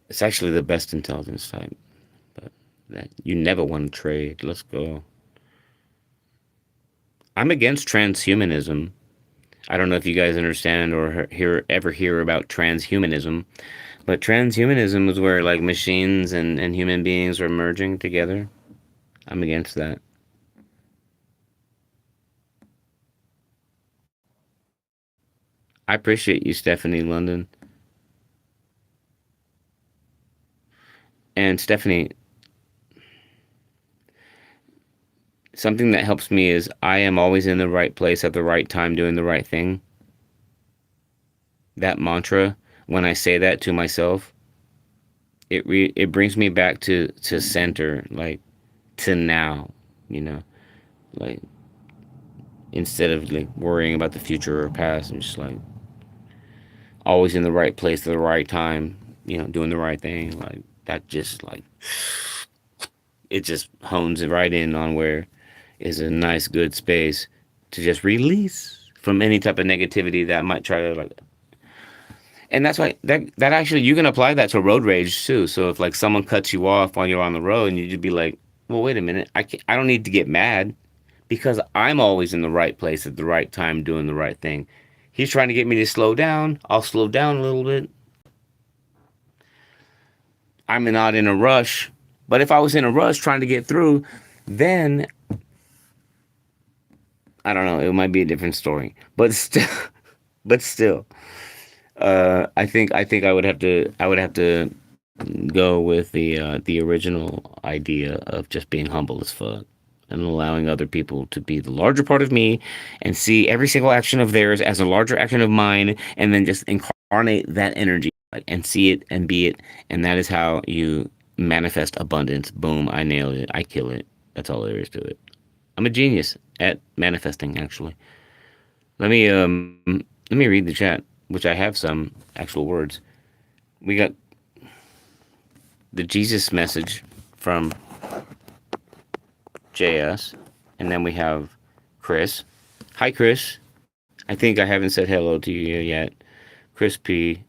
It's actually the best intelligence type, but that you never want to trade. Let's go. I'm against transhumanism. I don't know if you guys understand or ever hear about transhumanism, but transhumanism is where like machines and human beings are merging together. I'm against that. I appreciate you, Stephanie London. And Stephanie, something that helps me is I am always in the right place at the right time doing the right thing. That mantra, when I say that to myself, it brings me back to center, like to now, you know, like instead of like worrying about the future or past, I'm just like always in the right place at the right time, doing the right thing. Like that just like it just hones it right in on where is a nice good space to just release from any type of negativity that might try to like. And that's why that actually you can apply that to road rage too. So if like someone cuts you off while you're on the road and you just be like, well, wait a minute, I don't need to get mad because I'm always in the right place at the right time doing the right thing. He's trying to get me to slow down. I'll slow down a little bit. I'm not in a rush. But if I was in a rush trying to get through, then I don't know, it might be a different story. But still, but still, I think I would have to go with the original idea of just being humble as fuck and allowing other people to be the larger part of me and see every single action of theirs as a larger action of mine and then just incarnate that energy like, and see it and be it, and that is how you manifest abundance. Boom, I nailed it. I kill it. That's all there is to it. I'm a genius at manifesting actually. Let me read the chat, which I have some actual words. We got the Jesus message from JS, and then we have Chris. Hi, Chris. I think I haven't said hello to you yet. Chris P.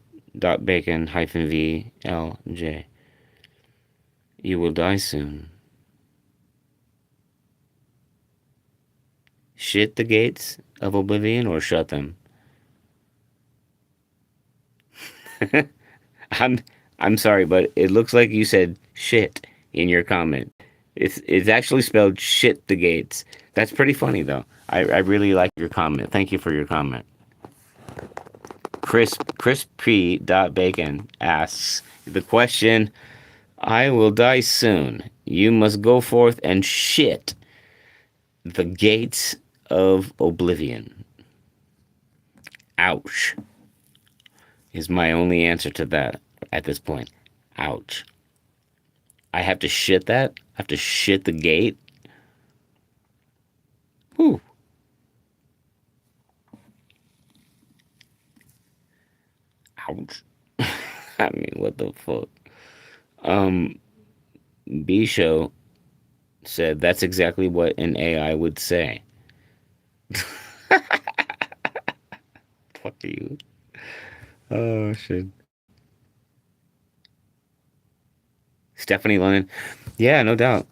Bacon hyphen V L J. You will die soon. shit the gates of oblivion or shut them? I'm I'm sorry, but it looks like you said shit in your comment. It's actually spelled shit the gates. That's pretty funny though. I really like your comment. Thank you for your comment. Chris P. Bacon asks the question, I will die soon. You must go forth and shit the gates of oblivion. Ouch. Is my only answer to that at this point. Ouch. I have to shit that? I have to shit the gate? Whew. Ouch. I mean, what the fuck? B Show said that's exactly what an AI would say. Fuck you. Oh shit. Stephanie London. Yeah, no doubt.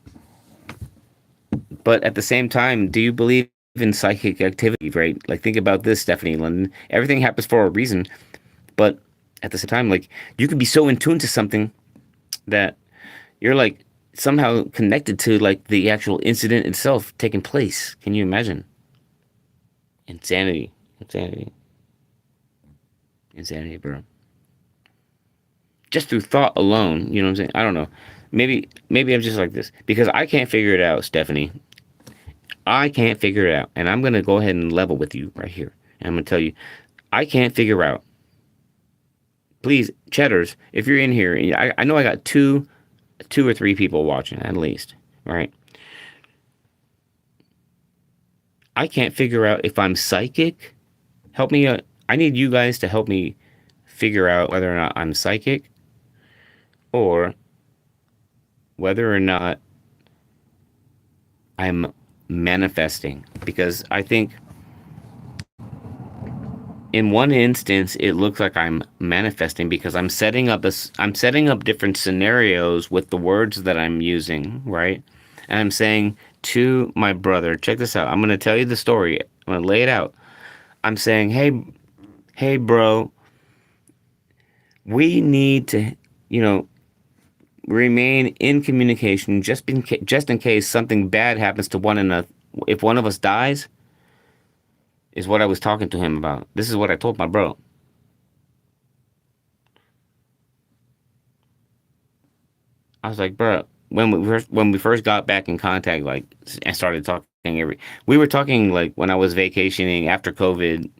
But at the same time, do you believe in psychic activity, right? Like think about this, Stephanie London. Everything happens for a reason, but at the same time, like you could be so in tune to something that you're like somehow connected to like the actual incident itself taking place. Can you imagine? Insanity. Insanity. Insanity, bro. Just through thought alone, you know what I'm saying? I don't know. Maybe I'm just like this because I can't figure it out, Stephanie. I can't figure it out, and I'm gonna go ahead and level with you right here. And I'm gonna tell you, I can't figure out. Please, Cheddars, if you're in here, I know I got two or three people watching at least. All right. I can't figure out if I'm psychic. Help me. I need you guys to help me figure out whether or not I'm psychic or whether or not I'm manifesting. Because I think in one instance it looks like I'm manifesting because I'm setting up different scenarios with the words that I'm using, right? And I'm saying to my brother, check this out. I'm going to tell you the story. I'm going to lay it out. I'm saying, hey, bro, we need to, remain in communication just in case something bad happens to one another. If one of us dies, is what I was talking to him about. This is what I told my bro. I was like, bro, when we first got back in contact, like, and started talking we were talking like when I was vacationing after COVID.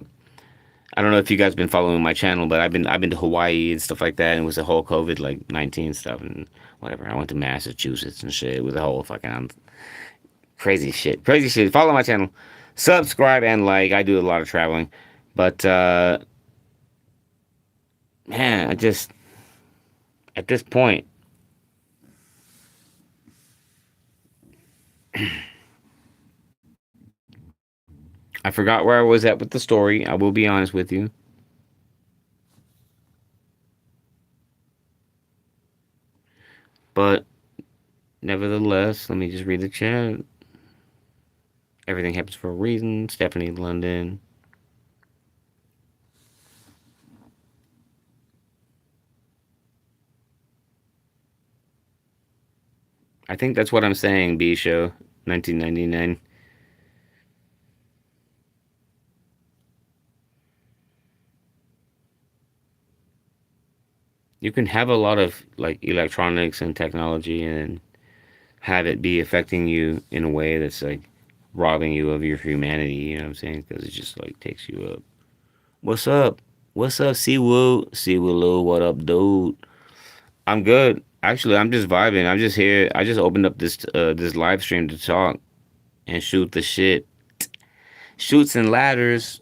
I don't know if you guys been following my channel, but I've been to Hawaii and stuff like that, and it was the whole COVID like 19 stuff and whatever. I went to Massachusetts and shit. It was a whole fucking crazy shit. Crazy shit. Follow my channel. Subscribe and like. I do a lot of traveling. But man, I just at this point I forgot where I was at with the story. I will be honest with you. But nevertheless, let me just read the chat. Everything happens for a reason. Stephanie London. I think that's what I'm saying, B Show, 1999. You can have a lot of like electronics and technology and have it be affecting you in a way that's like robbing you of your humanity, you know what I'm saying? Because it just like takes you up. What's up? What's up, Siwoo? Siwoo, what up, dude? I'm good. Actually, I'm just vibing. I'm just here. I just opened up this live stream to talk and shoot the shit. Shoots and ladders.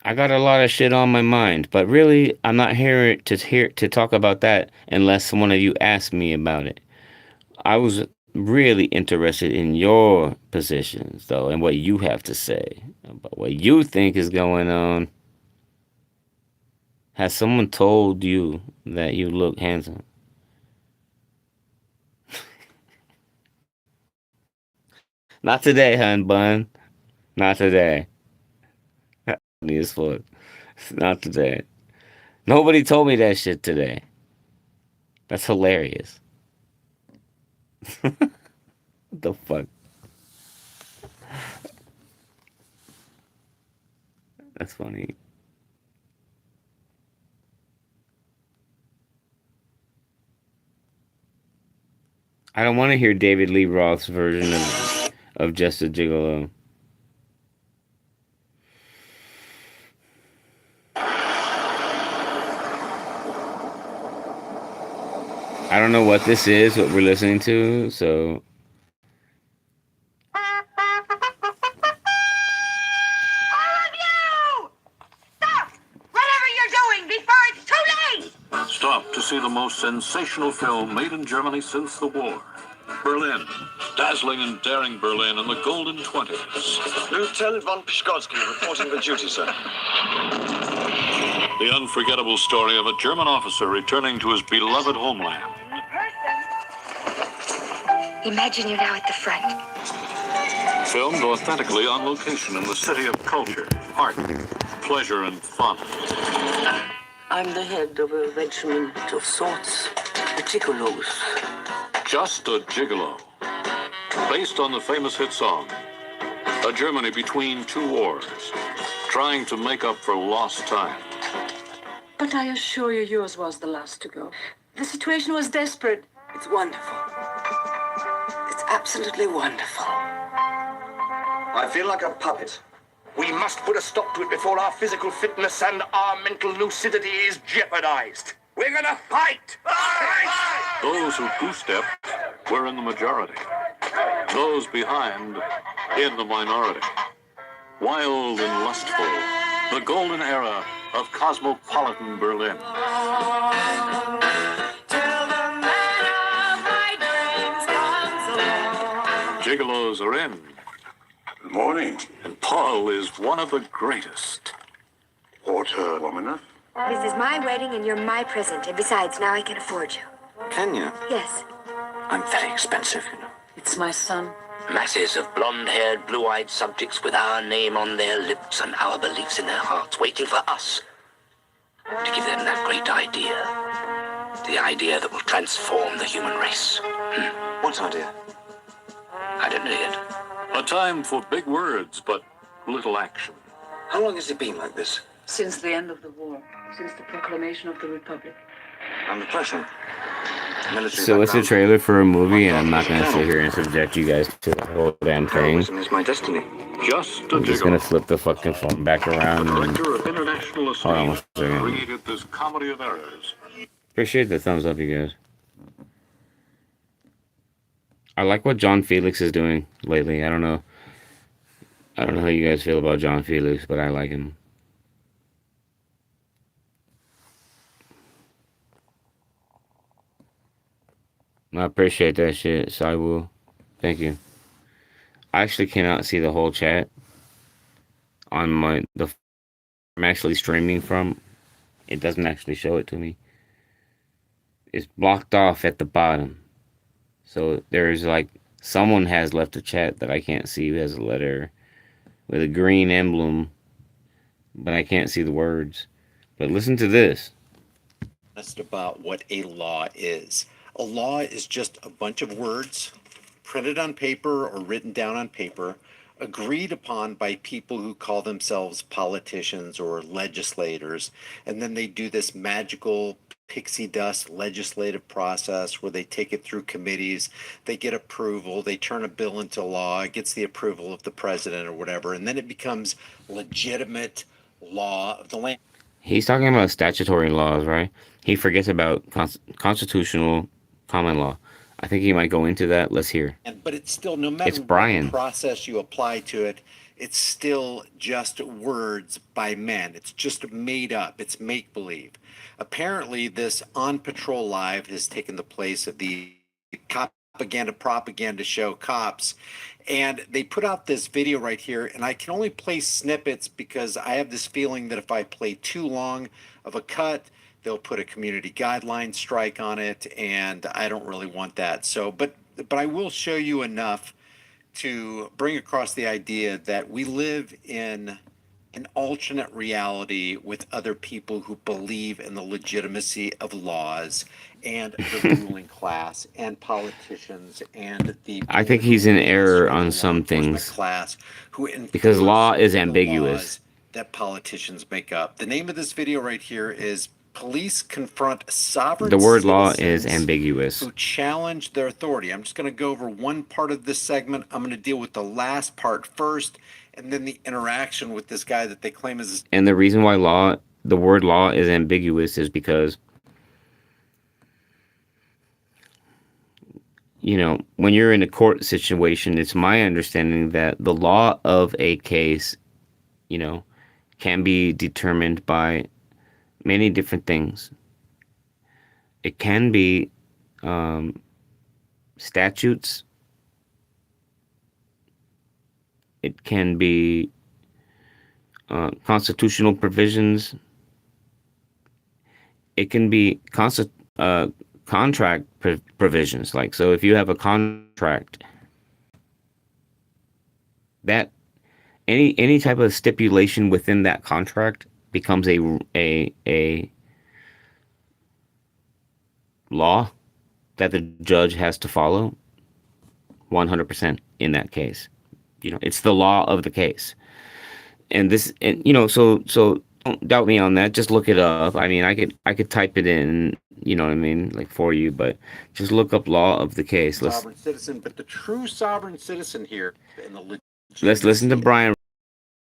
I got a lot of shit on my mind, but really, I'm not here to talk about that unless one of you asks me about it. I was really interested in your positions, though, and what you have to say about what you think is going on. Has someone told you that you look handsome? Not today, hun bun. Not today. Funny as fuck. Not today. Nobody told me that shit today. That's hilarious. What the fuck? That's funny. I don't want to hear David Lee Roth's version of Just a Gigolo. I don't know what this is, what we're listening to, so All of you! Stop! Whatever you're doing before it's too late! Stop to see the most sensational film made in Germany since the war. Berlin. Dazzling and daring Berlin in the golden 20s. Lieutenant von Pishkotsky reporting for duty, sir. The unforgettable story of a German officer returning to his beloved homeland. Imagine you're now at the front. Filmed authentically on location in the city of culture, art, pleasure, and fun. I'm the head of a regiment of sorts, the Gigolos. Just a Gigolo. Based on the famous hit song, a Germany between two wars, trying to make up for lost time. But I assure you, yours was the last to go. The situation was desperate. It's wonderful. It's absolutely wonderful. I feel like a puppet. We must put a stop to it before our physical fitness and our mental lucidity is jeopardized. We're gonna fight! Fight! Those who goose-stepped were in the majority. Those behind in the minority. Wild and lustful, the golden era of cosmopolitan Berlin. Gigolos are in. Good morning. And Paul is one of the greatest. Water, woman. This is my wedding and you're my present. And besides, now I can afford you. Can you? Yes. I'm very expensive, you know. It's my son. Masses of blonde-haired, blue-eyed subjects with our name on their lips and our beliefs in their hearts, waiting for us to give them that great idea. The idea that will transform the human race. What idea? I don't know yet. A time for big words, but little action. How long has it been like this? Since the end of the war, since the proclamation of the Republic. Under pressure. Military So it's a background. trailer for a movie, and I'm not gonna sit here and subject you guys to the whole damn thing. Heroism is my destiny. Just a I'm just gonna Gigolo. flip the fucking phone back around. The And director of international hold on one esteem second. created this comedy of errors. Appreciate the thumbs up, you guys. I like what John Felix is doing lately. I don't know how you guys feel about John Felix, but I like him. I appreciate that shit, Saiwu. Thank you. I actually cannot see the whole chat on I'm actually streaming from. It doesn't actually show it to me. It's blocked off at the bottom. So there's like someone has left a chat that I can't see who has a letter with a green emblem, but I can't see the words. But listen to this. Honest about what a law is. A law is just a bunch of words printed on paper or written down on paper, agreed upon by people who call themselves politicians or legislators, and then they do this magical pixie dust legislative process where they take it through committees, they get approval, they turn a bill into law, it gets the approval of the president or whatever, and then it becomes legitimate law of the land. He's talking about statutory laws, right? He forgets about constitutional common law. I think he might go into that. Let's hear. But it's still, no matter It's Brian. what process you apply to it, it's still just words by men. It's just made up. It's make-believe. Apparently, this On Patrol Live has taken the place of the cop propaganda show, Cops. And they put out this video right here, and I can only play snippets because I have this feeling that if I play too long of a cut, they'll put a community guideline strike on it, and I don't really want that. So, but I will show you enough to bring across the idea that we live in an alternate reality with other people who believe in the legitimacy of laws and the ruling class and politicians and the I think he's in error on some things class who because law enforce is the ambiguous. laws that politicians make up. The name of this video right here is Police Confront Sovereign The word law is Citizens ambiguous. Who Challenge Their Authority. I'm just going to go over one part of this segment. I'm going to deal with the last part first, and then the interaction with this guy that they claim is... And the reason why the word law is ambiguous is because, you know, when you're in a court situation, it's my understanding that the law of a case, you know, can be determined by many different things. It can be statutes. It can be constitutional provisions. It can be contract provisions. Like, so if you have a contract, that any type of stipulation within that contract becomes a law that the judge has to follow 100% in that case. You know, it's the law of the case. And this, and you know, so don't doubt me on that. Just look it up. I mean, I could type it in, you know what I mean, like for you, but just look up law of the case. Sovereign citizen, but the true sovereign citizen here in the Let's listen to Brian.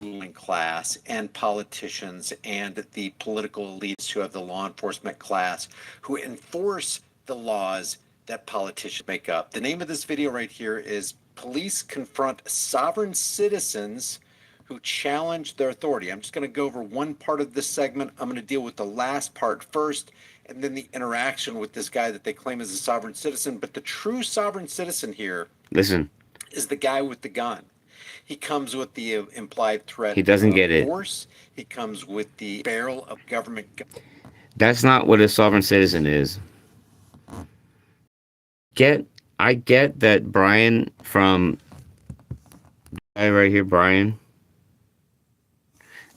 Ruling class and politicians and the political elites who have the law enforcement class who enforce the laws that politicians make up. The name of this video right here is Police Confront Sovereign Citizens Who Challenge Their Authority. I'm just going to go over one part of this segment. I'm going to deal with the last part first, and then the interaction with this guy that they claim is a sovereign citizen. But the true sovereign citizen here, listen, is the guy with the gun. He comes with the implied threat. He doesn't of get it. Force. He comes with the barrel of government. That's not what a sovereign citizen is. I get that Brian from right here, Brian.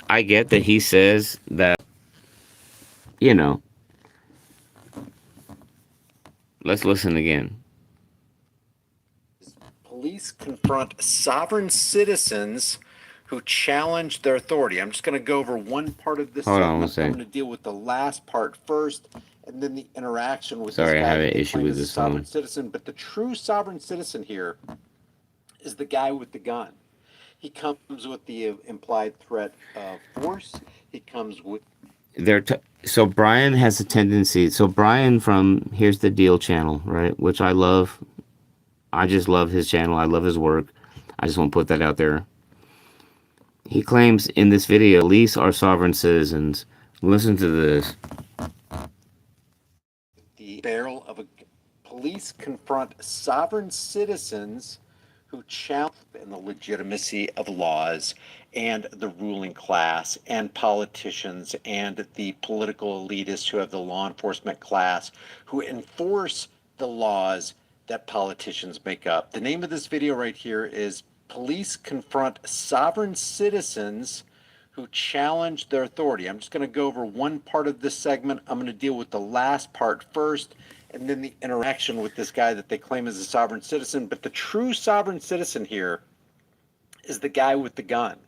I get that he says that, you know. Let's listen again. Police confront sovereign citizens who challenge their authority. I'm just going to go over one part of this Hold on segment. one second. I'm going to deal with the last part first, and then the interaction with Sorry, this I guy have an that they issue claim with is a this sovereign phone. citizen. But the true sovereign citizen here is the guy with the gun. He comes with the implied threat of force. He comes with... So Brian has a tendency. So Brian from Here's the Deal channel, right? Which I love. I just love his channel. I love his work. I just want to put that out there. He claims in this video, police are sovereign citizens. Listen to this. The barrel of a... Police confront sovereign citizens who challenge in the legitimacy of laws and the ruling class and politicians and the political elitists who have the law enforcement class who enforce the laws that politicians make up. The name of this video right here is Police Confront Sovereign Citizens Who Challenge Their Authority. I'm just going to go over one part of this segment. I'm going to deal with the last part first, and then the interaction with this guy that they claim is a sovereign citizen. But the true sovereign citizen here is the guy with the gun.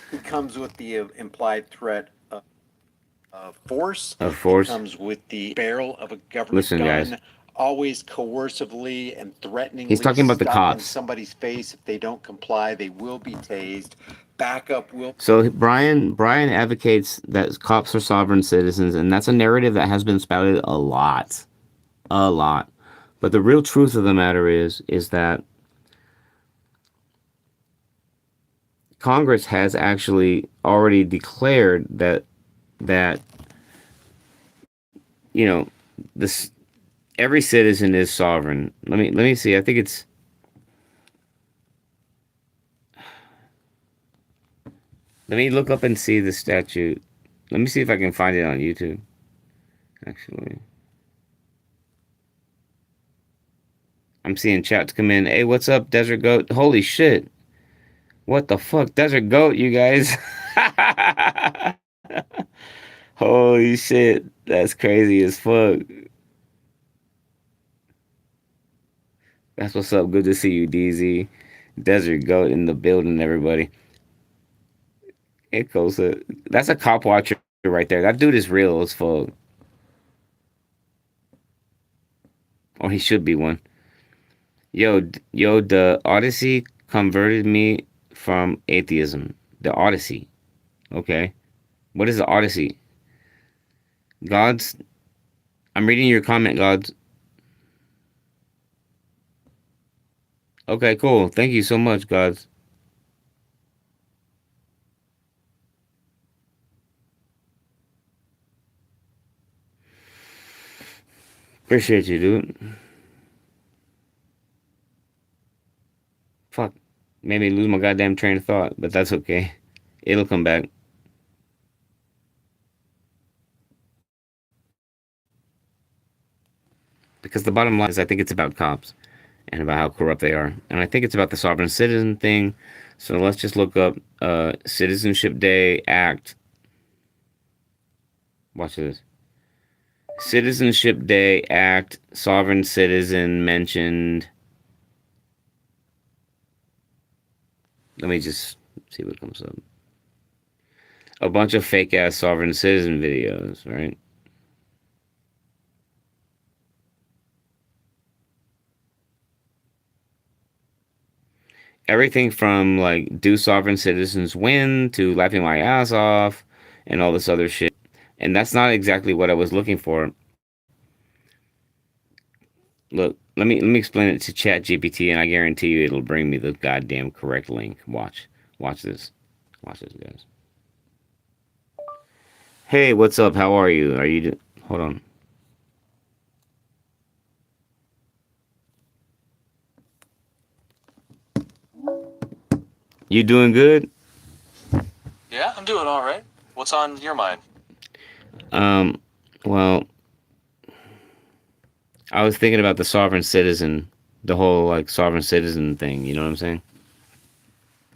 He comes with the implied threat of force. Of force. He comes with the barrel of a government gun. Guys. Always coercively and threateningly. He's talking about the stuck in cops. somebody's face. If they don't comply, they will be tased. Backup will... So Brian advocates that cops are sovereign citizens, and that's a narrative that has been spouted a lot. But the real truth of the matter is that Congress has actually already declared that you know, this Every citizen is sovereign. Let me see. I think it's let me look up and see the statute. Let me see if I can find it on YouTube. Actually, I'm seeing chats come in. Hey, what's up, Desert Goat? Holy shit. What the fuck? Desert Goat, you guys. Holy shit. That's crazy as fuck. That's what's up. Good to see you, DZ. Desert Goat in the building, everybody. It goes. That's a cop watcher right there. That dude is real as fuck. Or he should be one. Yo, the Odyssey converted me from atheism. The Odyssey. Okay. What is the Odyssey? Gods. I'm reading your comment, Gods. Okay, cool. Thank you so much, Gods. Appreciate you, dude. Fuck. Made me lose my goddamn train of thought, but that's okay. It'll come back. Because the bottom line is I think it's about cops and about how corrupt they are. And I think it's about the sovereign citizen thing. So let's just look up Citizenship Day Act. Watch this. Citizenship Day Act, sovereign citizen mentioned. Let me just see what comes up. A bunch of fake ass sovereign citizen videos, right? Everything from like do sovereign citizens win to laughing my ass off and all this other shit. And that's not exactly what I was looking for. Look, let me explain it to ChatGPT, and I guarantee you it'll bring me the goddamn correct link. Watch this. Watch this, guys. Hey, what's up? How are you? Hold on. You doing good? Yeah, I'm doing all right. What's on your mind? Well, I was thinking about the sovereign citizen, the whole like sovereign citizen thing, you know what I'm saying?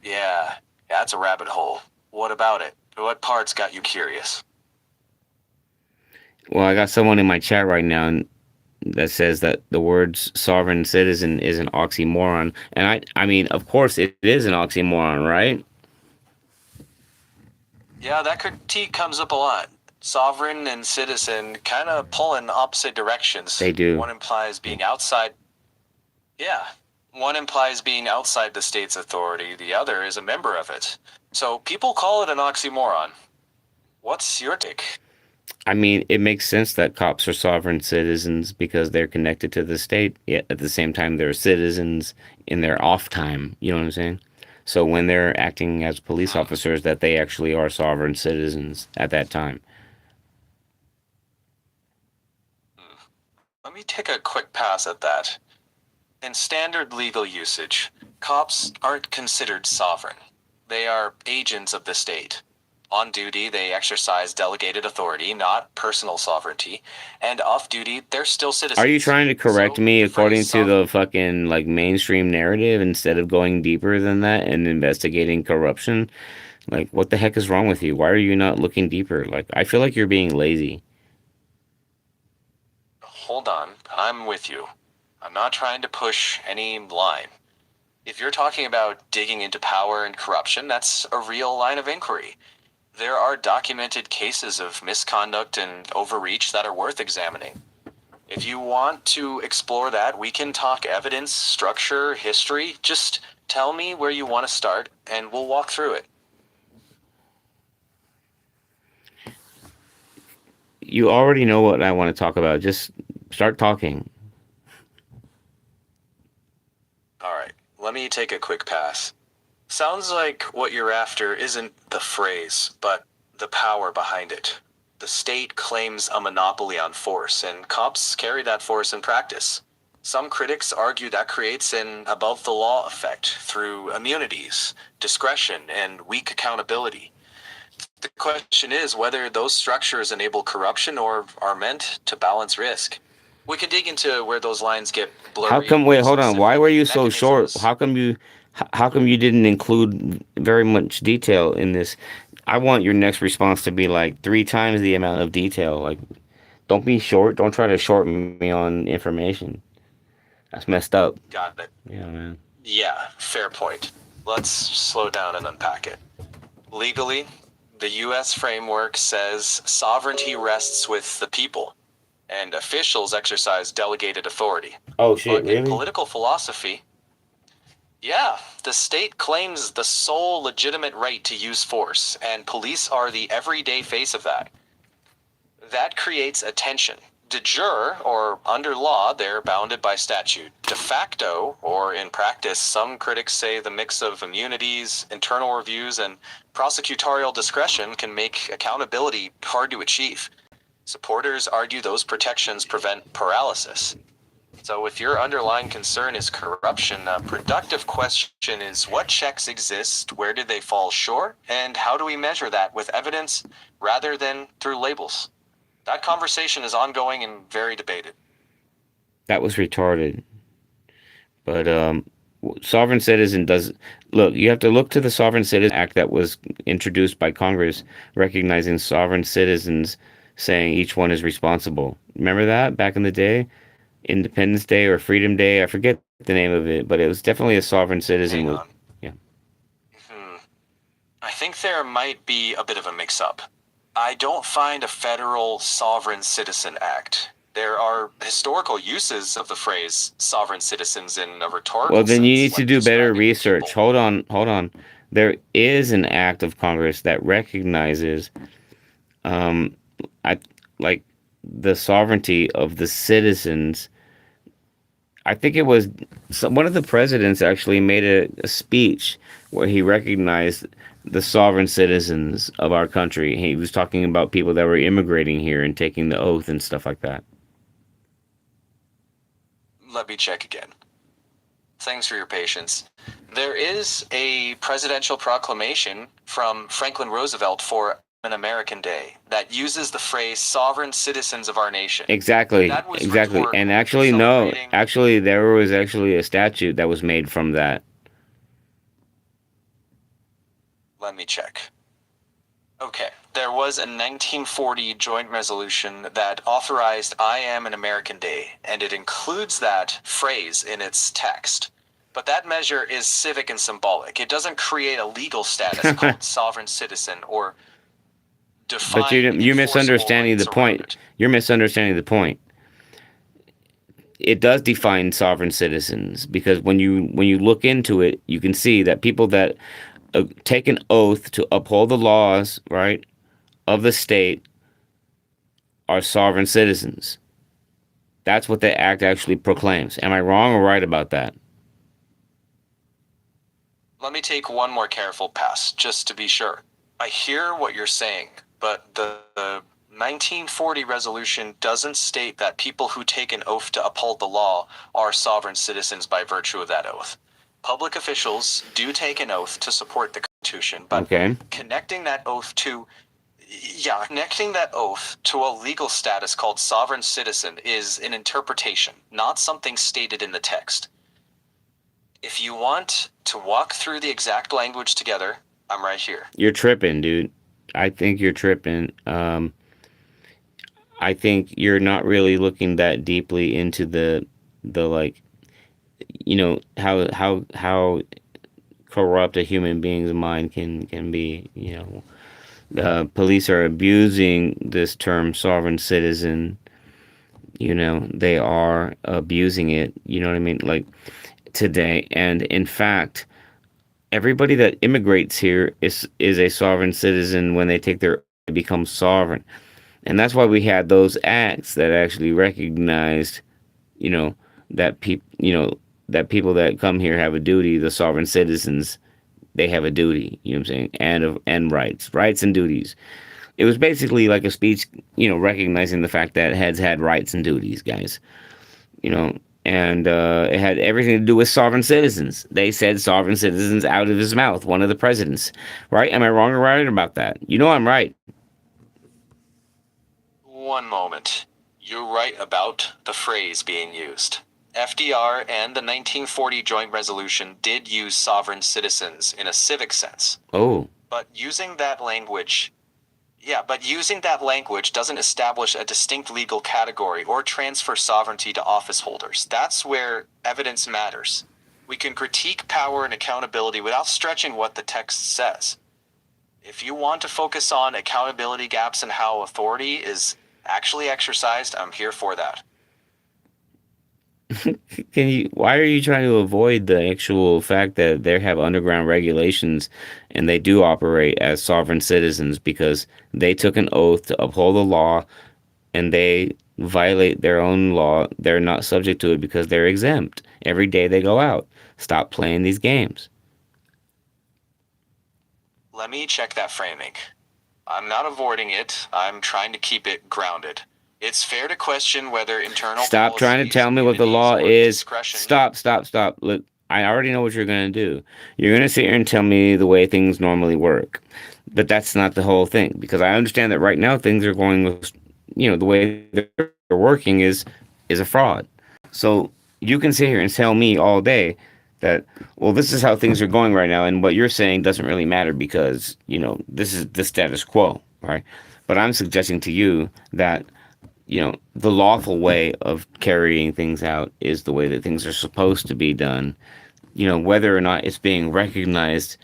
Yeah, that's a rabbit hole. What about it? What parts got you curious? Well, I got someone in my chat right now that says that the words sovereign citizen is an oxymoron. And I mean, of course it is an oxymoron, right? Yeah, that critique comes up a lot. Sovereign and citizen kind of pull in opposite directions. They do. One implies being outside. Yeah. One implies being outside the state's authority, the other is a member of it. So people call it an oxymoron. What's your take? I mean, it makes sense that cops are sovereign citizens because they're connected to the state. Yet at the same time, they're citizens in their off time. You know what I'm saying? So when they're acting as police officers, that they actually are sovereign citizens at that time. Let me take a quick pass at that. In standard legal usage, cops aren't considered sovereign. They are agents of the state. On duty, they exercise delegated authority, not personal sovereignty. And off duty, they're still citizens. Are you trying to correct me according to the fucking like mainstream narrative instead of going deeper than that and investigating corruption? Like, what the heck is wrong with you? Why are you not looking deeper? Like, I feel like you're being lazy. Hold on, I'm with you. I'm not trying to push any line. If you're talking about digging into power and corruption, that's a real line of inquiry. There are documented cases of misconduct and overreach that are worth examining. If you want to explore that, we can talk evidence, structure, history. Just tell me where you want to start, and we'll walk through it. You already know what I want to talk about. Just start talking. All right, let me take a quick pass. Sounds like what you're after isn't the phrase, but the power behind it. The state claims a monopoly on force, and cops carry that force in practice. Some critics argue that creates an above-the-law effect through immunities, discretion, and weak accountability. The question is whether those structures enable corruption or are meant to balance risk. We can dig into where those lines get blurry. How come? Wait, hold on. Why were you so short? mechanisms. How come you didn't include very much detail in this? I want your next response to be like 3 times the amount of detail. Like, don't be short. Don't try to shorten me on information. That's messed up. Got it. Yeah, man. Yeah, fair point. Let's slow down and unpack it. Legally, the U.S. framework says sovereignty rests with the people, and officials exercise delegated authority. Oh shit! But in Really? political philosophy, yeah, the state claims the sole legitimate right to use force, and police are the everyday face of that. That creates a tension. De jure, or under law, they're bounded by statute. De facto, or in practice, some critics say the mix of immunities, internal reviews, and prosecutorial discretion can make accountability hard to achieve. Supporters argue those protections prevent paralysis. So if your underlying concern is corruption, a productive question is what checks exist, where did they fall short, and how do we measure that with evidence rather than through labels? That conversation is ongoing and very debated. That was retarded. But sovereign citizen does look. You have to look to the Sovereign Citizen Act that was introduced by Congress, recognizing sovereign citizens, saying each one is responsible. Remember that back in the day, Independence Day or Freedom Day. I forget the name of it, but it was definitely a sovereign citizen. Hang With, on. yeah. I think there might be a bit of a mix-up. I don't find a federal Sovereign Citizen Act. There are historical uses of the phrase sovereign citizens in a rhtorical Well, then you sense, need to like do better describing research. people. Hold on. There is an act of Congress that recognizes, I like the sovereignty of the citizens. I think it was one of the presidents actually made a speech where he recognized the sovereign citizens of our country. He was talking about people that were immigrating here and taking the oath and stuff like that. Let me check again. Thanks for your patience. There is a presidential proclamation from Franklin Roosevelt for an American Day that uses the phrase sovereign citizens of our nation. Exactly. That was Exactly. rhetorical, And actually, no. celebrating- Actually, there was actually a statute that was made from that. Let me check. Okay, there was a 1940 joint resolution that authorized I Am an American Day, and it includes that phrase in its text. But that measure is civic and symbolic. It doesn't create a legal status called sovereign citizen or define But you're enforceable misunderstanding the rights around point. it. You're misunderstanding the point. It does define sovereign citizens because when you look into it, you can see that people that take an oath to uphold the laws, right, of the state are sovereign citizens. That's what the act actually proclaims. Am I wrong or right about that? Let me take one more careful pass, just to be sure. I hear what you're saying, but the 1940 resolution doesn't state that people who take an oath to uphold the law are sovereign citizens by virtue of that oath. Public officials do take an oath to support the Constitution, but Okay. connecting that oath to a legal status called sovereign citizen is an interpretation, not something stated in the text. If you want to walk through the exact language together, I'm right here. You're tripping, dude. I think you're tripping. I think you're not really looking that deeply into the like, you know, how corrupt a human being's mind can be. You know, police are abusing this term sovereign citizen. You know, they are abusing it. You know what I mean? Like today, and in fact, everybody that immigrates here is a sovereign citizen when they become sovereign. And that's why we had those acts that actually recognized, you know, that people that come here have a duty. The sovereign citizens, they have a duty. You know what I'm saying? And rights and duties. It was basically like a speech, recognizing the fact that heads had rights and duties, guys. You know, and it had everything to do with sovereign citizens. They said sovereign citizens out of his mouth, one of the presidents. Right? Am I wrong or right about that? You know I'm right. One moment. You're right about the phrase being used. FDR and the 1940 Joint Resolution did use sovereign citizens in a civic sense. Oh. But using that language doesn't establish a distinct legal category or transfer sovereignty to office holders. That's where evidence matters. We can critique power and accountability without stretching what the text says. If you want to focus on accountability gaps and how authority is actually exercised, I'm here for that. Why are you trying to avoid the actual fact that they have underground regulations and they do operate as sovereign citizens because they took an oath to uphold the law and they violate their own law? They're not subject to it because they're exempt. Every day they go out. Stop playing these games. Let me check that framing. I'm not avoiding it. I'm trying to keep it grounded. It's fair to question whether internal Stop trying to tell me what the law is. Stop. Look, I already know what you're going to do. You're going to sit here and tell me the way things normally work. But that's not the whole thing, because I understand that right now things are going, the way they're working is a fraud. So you can sit here and tell me all day that, well, this is how things are going right now, and what you're saying doesn't really matter because, this is the status quo, right? But I'm suggesting to you that, the lawful way of carrying things out is the way that things are supposed to be done, whether or not it's being recognized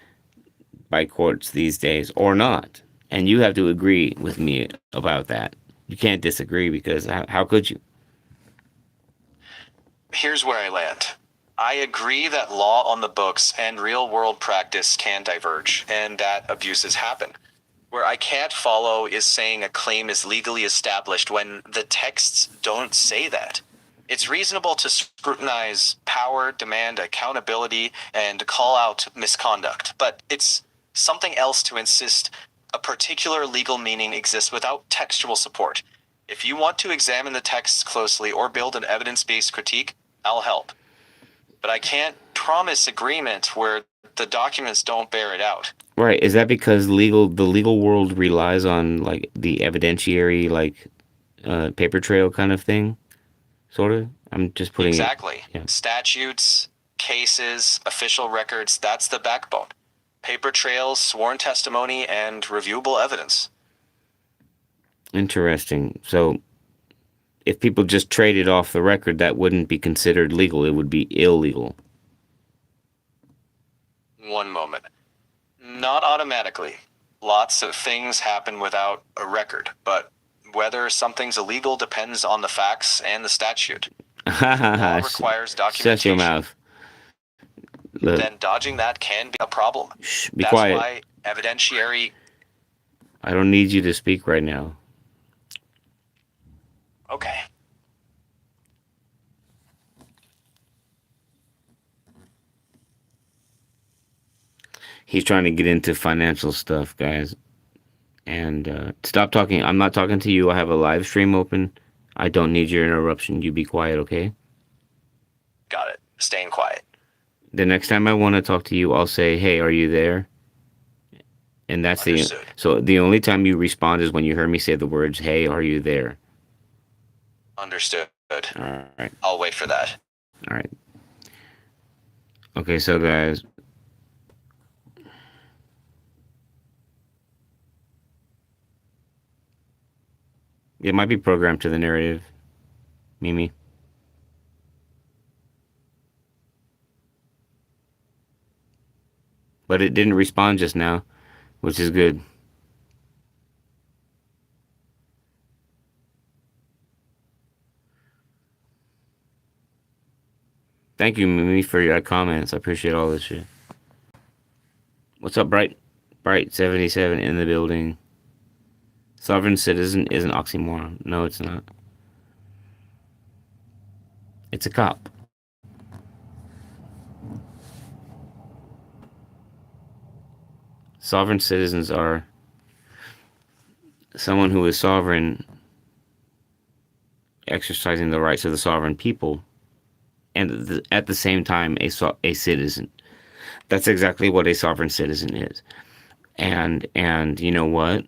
by courts these days or not. And you have to agree with me about that. You can't disagree because how could you? Here's where I land. I agree that law on the books and real-world practice can diverge, and that abuses happen. Where I can't follow is saying a claim is legally established when the texts don't say that. It's reasonable to scrutinize power, demand accountability, and call out misconduct, but it's something else to insist a particular legal meaning exists without textual support. If you want to examine the texts closely or build an evidence-based critique, I'll help. But I can't promise agreement where the documents don't bear it out. Right. Is that because the legal world relies on like the evidentiary, paper trail kind of thing? Sort of? I'm just putting Exactly. Yeah. Statutes, cases, official records, that's the backbone. Paper trails, sworn testimony, and reviewable evidence. Interesting. So if people just traded off the record, that wouldn't be considered legal. It would be illegal. One moment. Not automatically. Lots of things happen without a record, but whether something's illegal depends on the facts and the statute. Law requires documentation. Shut your mouth. Look. Then dodging that can be a problem. Shh, be quiet. That's why evidentiary... I don't need you to speak right now. Okay. He's trying to get into financial stuff, guys. And stop talking. I'm not talking to you. I have a live stream open. I don't need your interruption. You be quiet, okay? Got it. Staying quiet. The next time I want to talk to you, I'll say, hey, are you there? And that's Understood. so the only time you respond is when you hear me say the words, hey, are you there? Understood. All right. I'll wait for that. All right. Okay, so guys, it might be programmed to the narrative, Mimi. But it didn't respond just now, which is good. Thank you, Mimi, for your comments. I appreciate all this shit. What's up, Bright 77 in the building? Sovereign citizen is an oxymoron. No, it's not. It's a cop. Sovereign citizens are someone who is sovereign exercising the rights of the sovereign people, and at the same time a citizen. That's exactly what a sovereign citizen is. And you know what?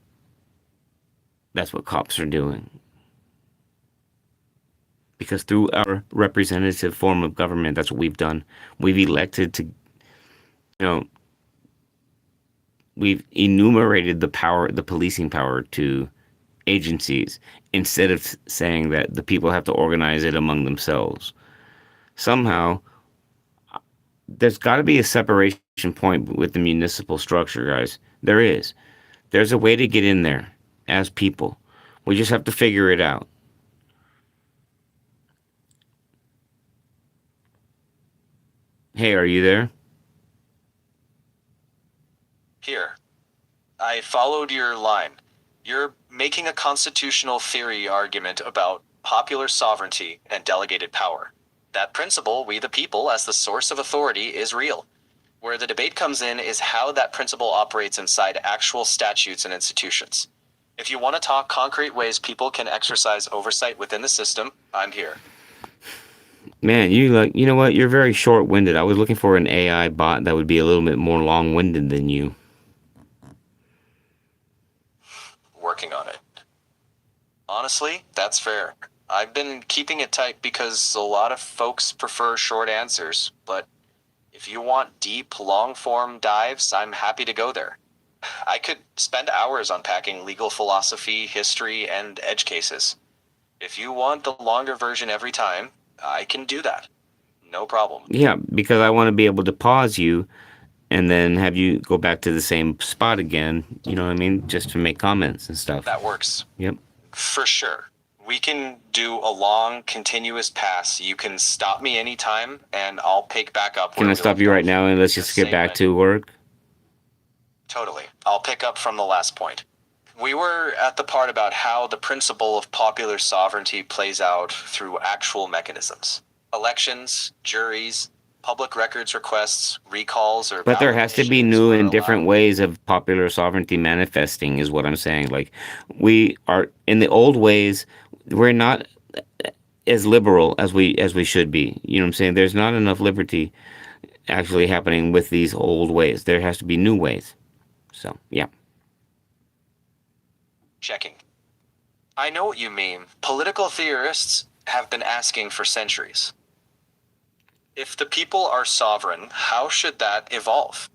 That's what cops are doing. Because through our representative form of government, that's what we've done. We've elected to, we've enumerated the power, the policing power to agencies instead of saying that the people have to organize it among themselves. Somehow, there's got to be a separation point with the municipal structure, guys. There is. There's a way to get in there as people. We just have to figure it out. Hey, are you there? Here. I followed your line. You're making a constitutional theory argument about popular sovereignty and delegated power. That principle, we the people, as the source of authority, is real. Where the debate comes in is how that principle operates inside actual statutes and institutions. If you want to talk concrete ways people can exercise oversight within the system, I'm here. Man, you know what? You're very short-winded. I was looking for an AI bot that would be a little bit more long-winded than you. Working on it. Honestly, that's fair. I've been keeping it tight because a lot of folks prefer short answers, but if you want deep, long-form dives, I'm happy to go there. I could spend hours unpacking legal philosophy, history, and edge cases. If you want the longer version every time, I can do that. No problem. Yeah, because I want to be able to pause you and then have you go back to the same spot again, you know what I mean? Just to make comments and stuff. That works. Yep. For sure. We can do a long, continuous pass. You can stop me anytime, and I'll pick back up. Can I stop you right now and let's just get back to work? Totally. I'll pick up from the last point. We were at the part about how the principle of popular sovereignty plays out through actual mechanisms. Elections, juries, public records requests, recalls, or... But there has to be new and different ways of popular sovereignty manifesting, is what I'm saying. Like, we are, in the old ways, we're not as liberal as we should be. You know what I'm saying? There's not enough liberty actually happening with these old ways. There has to be new ways. So, yeah. Checking. I know what you mean. Political theorists have been asking for centuries. If the people are sovereign, how should that evolve?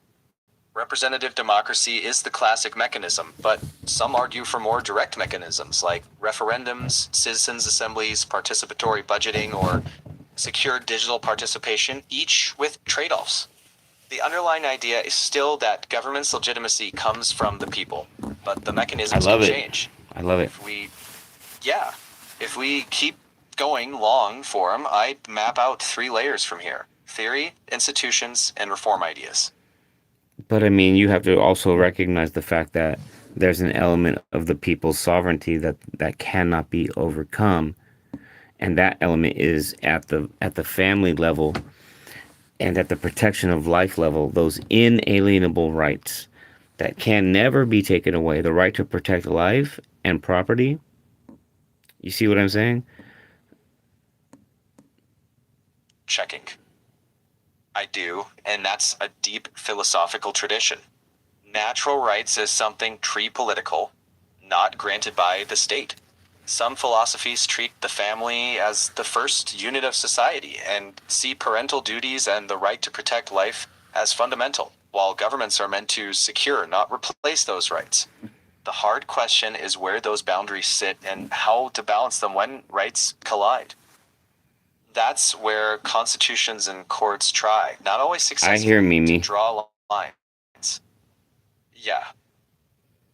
Representative democracy is the classic mechanism, but some argue for more direct mechanisms like referendums, citizens' assemblies, participatory budgeting, or secure digital participation, each with trade-offs. The underlying idea is still that government's legitimacy comes from the people, but the mechanisms can change. I love it. If we keep going long form, I'd map out 3 layers from here: theory, institutions, and reform ideas. But I mean, you have to also recognize the fact that there's an element of the people's sovereignty that cannot be overcome, and that element is at the family level and at the protection of life level, those inalienable rights that can never be taken away. The right to protect life and property. You see what I'm saying? Checking. I do, and that's a deep philosophical tradition. Natural rights is something tree-political, not granted by the state. Some philosophies treat the family as the first unit of society and see parental duties and the right to protect life as fundamental, while governments are meant to secure, not replace those rights. The hard question is where those boundaries sit and how to balance them when rights collide. That's where constitutions and courts try, not always successfully, I hear Mimi. to draw lines. Yeah.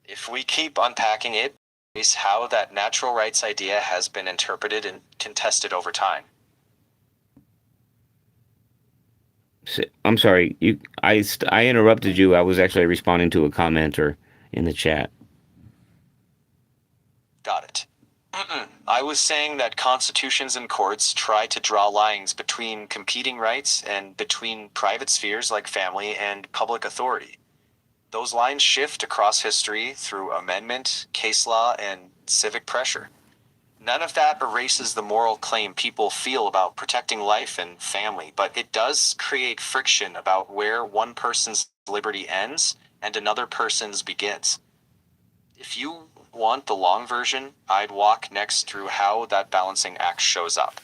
If we keep unpacking it, is how that natural rights idea has been interpreted and contested over time. I'm sorry. I interrupted you. I was actually responding to a commenter in the chat. Got it. I was saying that constitutions and courts try to draw lines between competing rights and between private spheres like family and public authority. Those lines shift across history through amendment, case law, and civic pressure. None of that erases the moral claim people feel about protecting life and family, but it does create friction about where one person's liberty ends and another person's begins. If you want the long version, I'd walk next through how that balancing act shows up.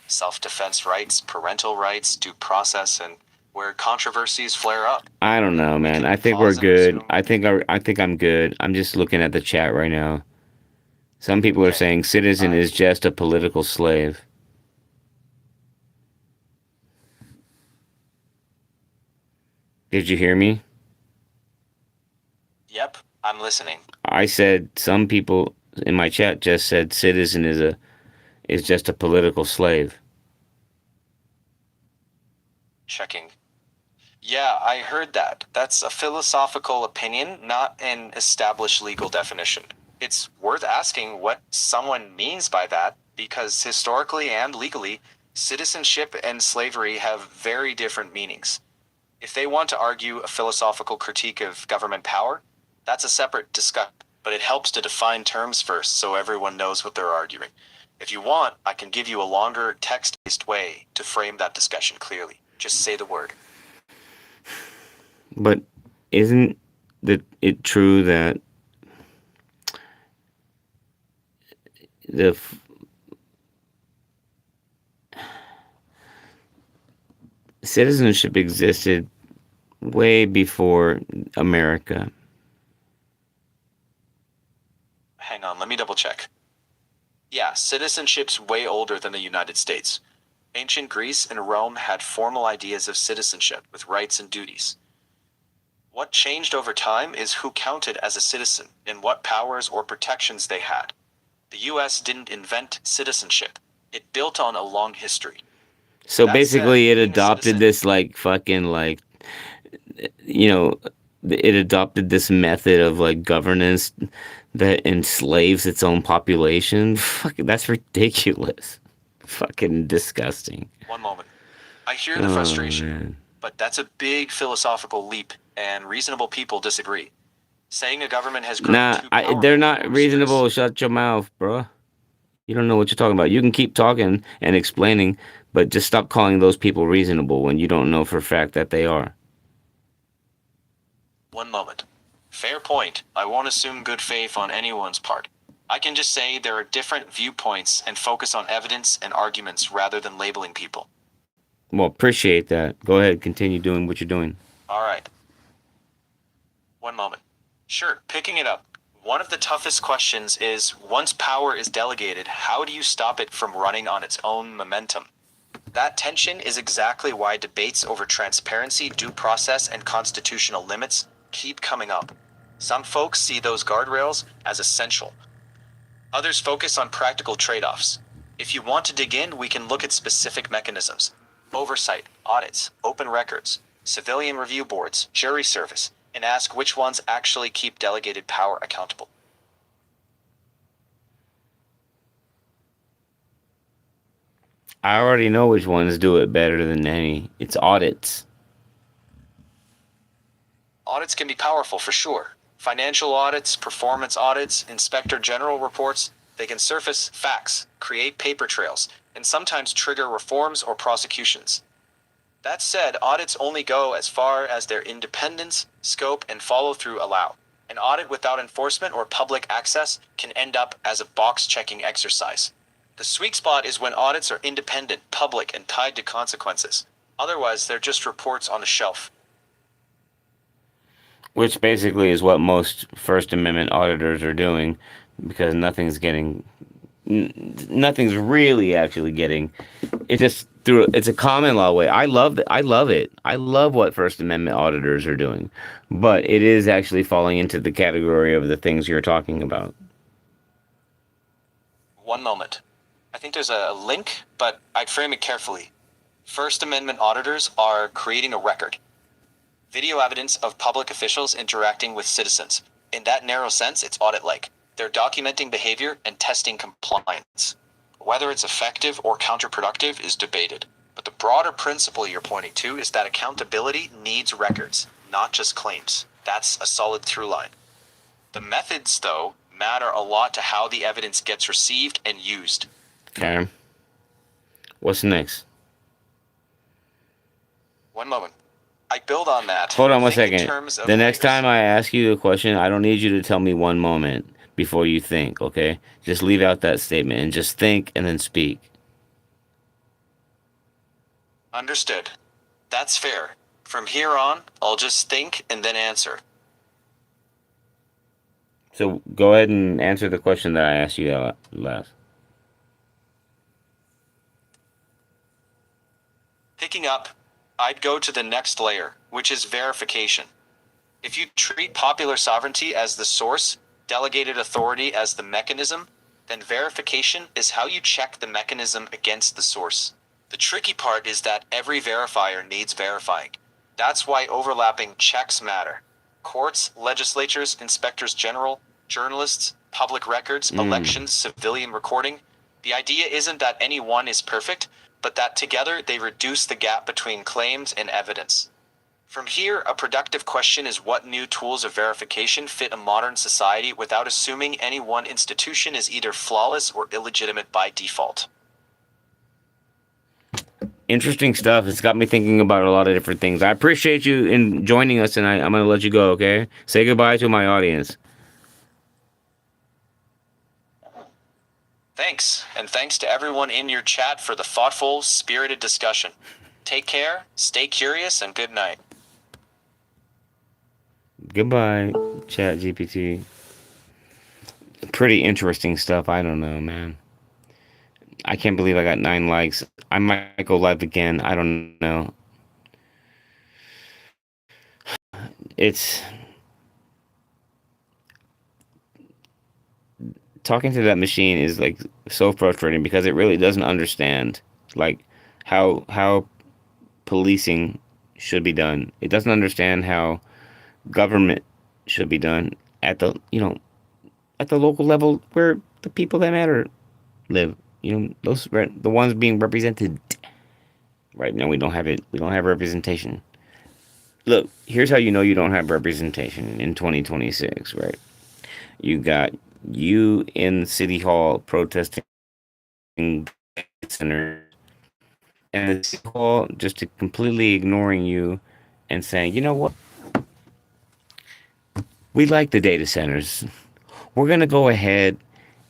Self-defense rights, parental rights, due process, and where controversies flare up. I don't know, man. I think we're good. I think I'm good. I'm just looking at the chat right now. Some people are saying citizen is just a political slave. Did you hear me? Yep, I'm listening. I said some people in my chat just said citizen is just a political slave. Checking. Yeah, I heard that. That's a philosophical opinion, not an established legal definition. It's worth asking what someone means by that, because historically and legally, citizenship and slavery have very different meanings. If they want to argue a philosophical critique of government power, that's a separate discussion, but it helps to define terms first so everyone knows what they're arguing. If you want, I can give you a longer text-based way to frame that discussion clearly. Just say the word. But isn't it true that citizenship existed way before America? Hang on, let me double check. Yeah, citizenship's way older than the United States. Ancient Greece and Rome had formal ideas of citizenship with rights and duties. What changed over time is who counted as a citizen and what powers or protections they had. The US didn't invent citizenship. It built on a long history. So That basically said, it being a adopted citizen- this like fucking like, you know, it adopted this method of like governance that enslaves its own population. Fucking, that's ridiculous. Fucking disgusting. One moment. I hear the Oh, frustration, man. but that's a big philosophical leap, and reasonable people disagree. Saying a government has grown Nah, too powerful they're not or reasonable. Shut your mouth, bro. You don't know what you're talking about. You can keep talking and explaining, but just stop calling those people reasonable when you don't know for a fact that they are. One moment. Fair point. I won't assume good faith on anyone's part. I can just say there are different viewpoints and focus on evidence and arguments rather than labeling people. Well, appreciate that. Go ahead, continue doing what you're doing. All right. One moment. Sure, picking it up. One of the toughest questions is, once power is delegated, how do you stop it from running on its own momentum? That tension is exactly why debates over transparency, due process, and constitutional limits keep coming up. Some folks see those guardrails as essential. Others focus on practical trade-offs. If you want to dig in, we can look at specific mechanisms. Oversight, audits, open records, civilian review boards, jury service, and ask which ones actually keep delegated power accountable. I already know which ones do it better than any. It's audits. Audits can be powerful for sure. Financial audits, performance audits, inspector general reports, they can surface facts, create paper trails, and sometimes trigger reforms or prosecutions. That said, audits only go as far as their independence, scope, and follow-through allow. An audit without enforcement or public access can end up as a box-checking exercise. The sweet spot is when audits are independent, public, and tied to consequences. Otherwise, they're just reports on a shelf. Which basically is what most First Amendment auditors are doing, because nothing's really actually getting. It's just through. It's a common law way. I love it. I love what First Amendment auditors are doing, but it is actually falling into the category of the things you're talking about. One moment. I think there's a link, but I'd frame it carefully. First Amendment auditors are creating a record. Video evidence of public officials interacting with citizens. In that narrow sense, it's audit-like. They're documenting behavior and testing compliance. Whether it's effective or counterproductive is debated. But the broader principle you're pointing to is that accountability needs records, not just claims. That's a solid through line. The methods, though, matter a lot to how the evidence gets received and used. Okay. What's next? One moment. I build on that. Hold on one Think in second. terms of The next layers. time I ask you a question, I don't need you to tell me one moment before you think, okay? Just leave out that statement and just think and then speak. Understood. That's fair. From here on, I'll just think and then answer. So go ahead and answer the question that I asked you last. Picking up, I'd go to the next layer, which is verification. If you treat popular sovereignty as the source, delegated authority as the mechanism, then verification is how you check the mechanism against the source. The tricky part is that every verifier needs verifying. That's why overlapping checks matter. Courts, legislatures, inspectors general, journalists, public records, elections, civilian recording. The idea isn't that any one is perfect, but that together they reduce the gap between claims and evidence. From here, a productive question is what new tools of verification fit a modern society without assuming any one institution is either flawless or illegitimate by default. Interesting stuff. It's got me thinking about a lot of different things. I appreciate you in joining us tonight. I'm going to let you go, okay? Say goodbye to my audience. Thanks, and thanks to everyone in your chat for the thoughtful, spirited discussion. Take care, stay curious, and good night. Goodbye, Chat GPT. Pretty interesting stuff. I don't know, man. I can't believe I got 9 likes. I might go live again. I don't know. It's... talking to that machine is like so frustrating because it really doesn't understand like how policing should be done. It doesn't understand how government should be done at the at the local level where the people that matter live. Those the ones being represented. Right now we don't have it. We don't have representation. Look, here's how you know you don't have representation in 2026, right? You got you in City Hall protesting center, and the City Hall just completely ignoring you and saying, you know what? We like the data centers. We're going to go ahead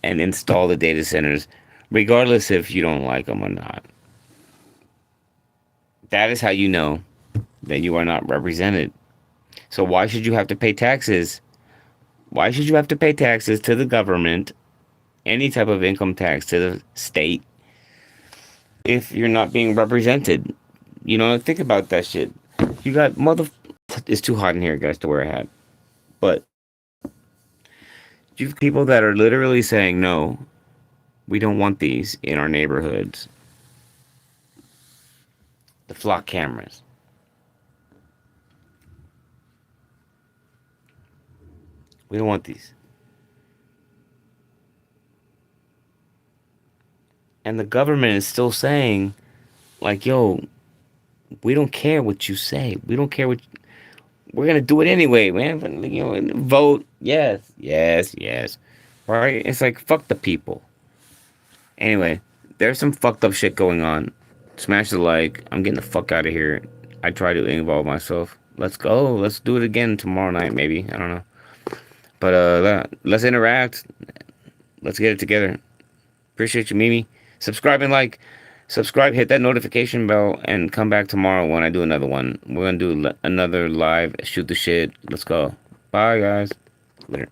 and install the data centers, regardless if you don't like them or not. That is how you know that you are not represented. So why should you have to pay taxes? Why should you have to pay taxes to the government, any type of income tax to the state, if you're not being represented? Think about that shit. You got It's too hot in here, guys, to wear a hat. But you have people that are literally saying, no, we don't want these in our neighborhoods. The flock cameras. We don't want these. And the government is still saying, like, yo, we don't care what you say. We don't care what... We're going to do it anyway, man. Vote. Yes, yes, yes. Right? It's like, fuck the people. Anyway, there's some fucked up shit going on. Smash the like. I'm getting the fuck out of here. I try to involve myself. Let's go. Let's do it again tomorrow night, maybe. I don't know. But let's interact. Let's get it together. Appreciate you, Mimi. Subscribe and like. Subscribe, hit that notification bell, and come back tomorrow when I do another one. We're going to do another live shoot the shit. Let's go. Bye, guys. Later.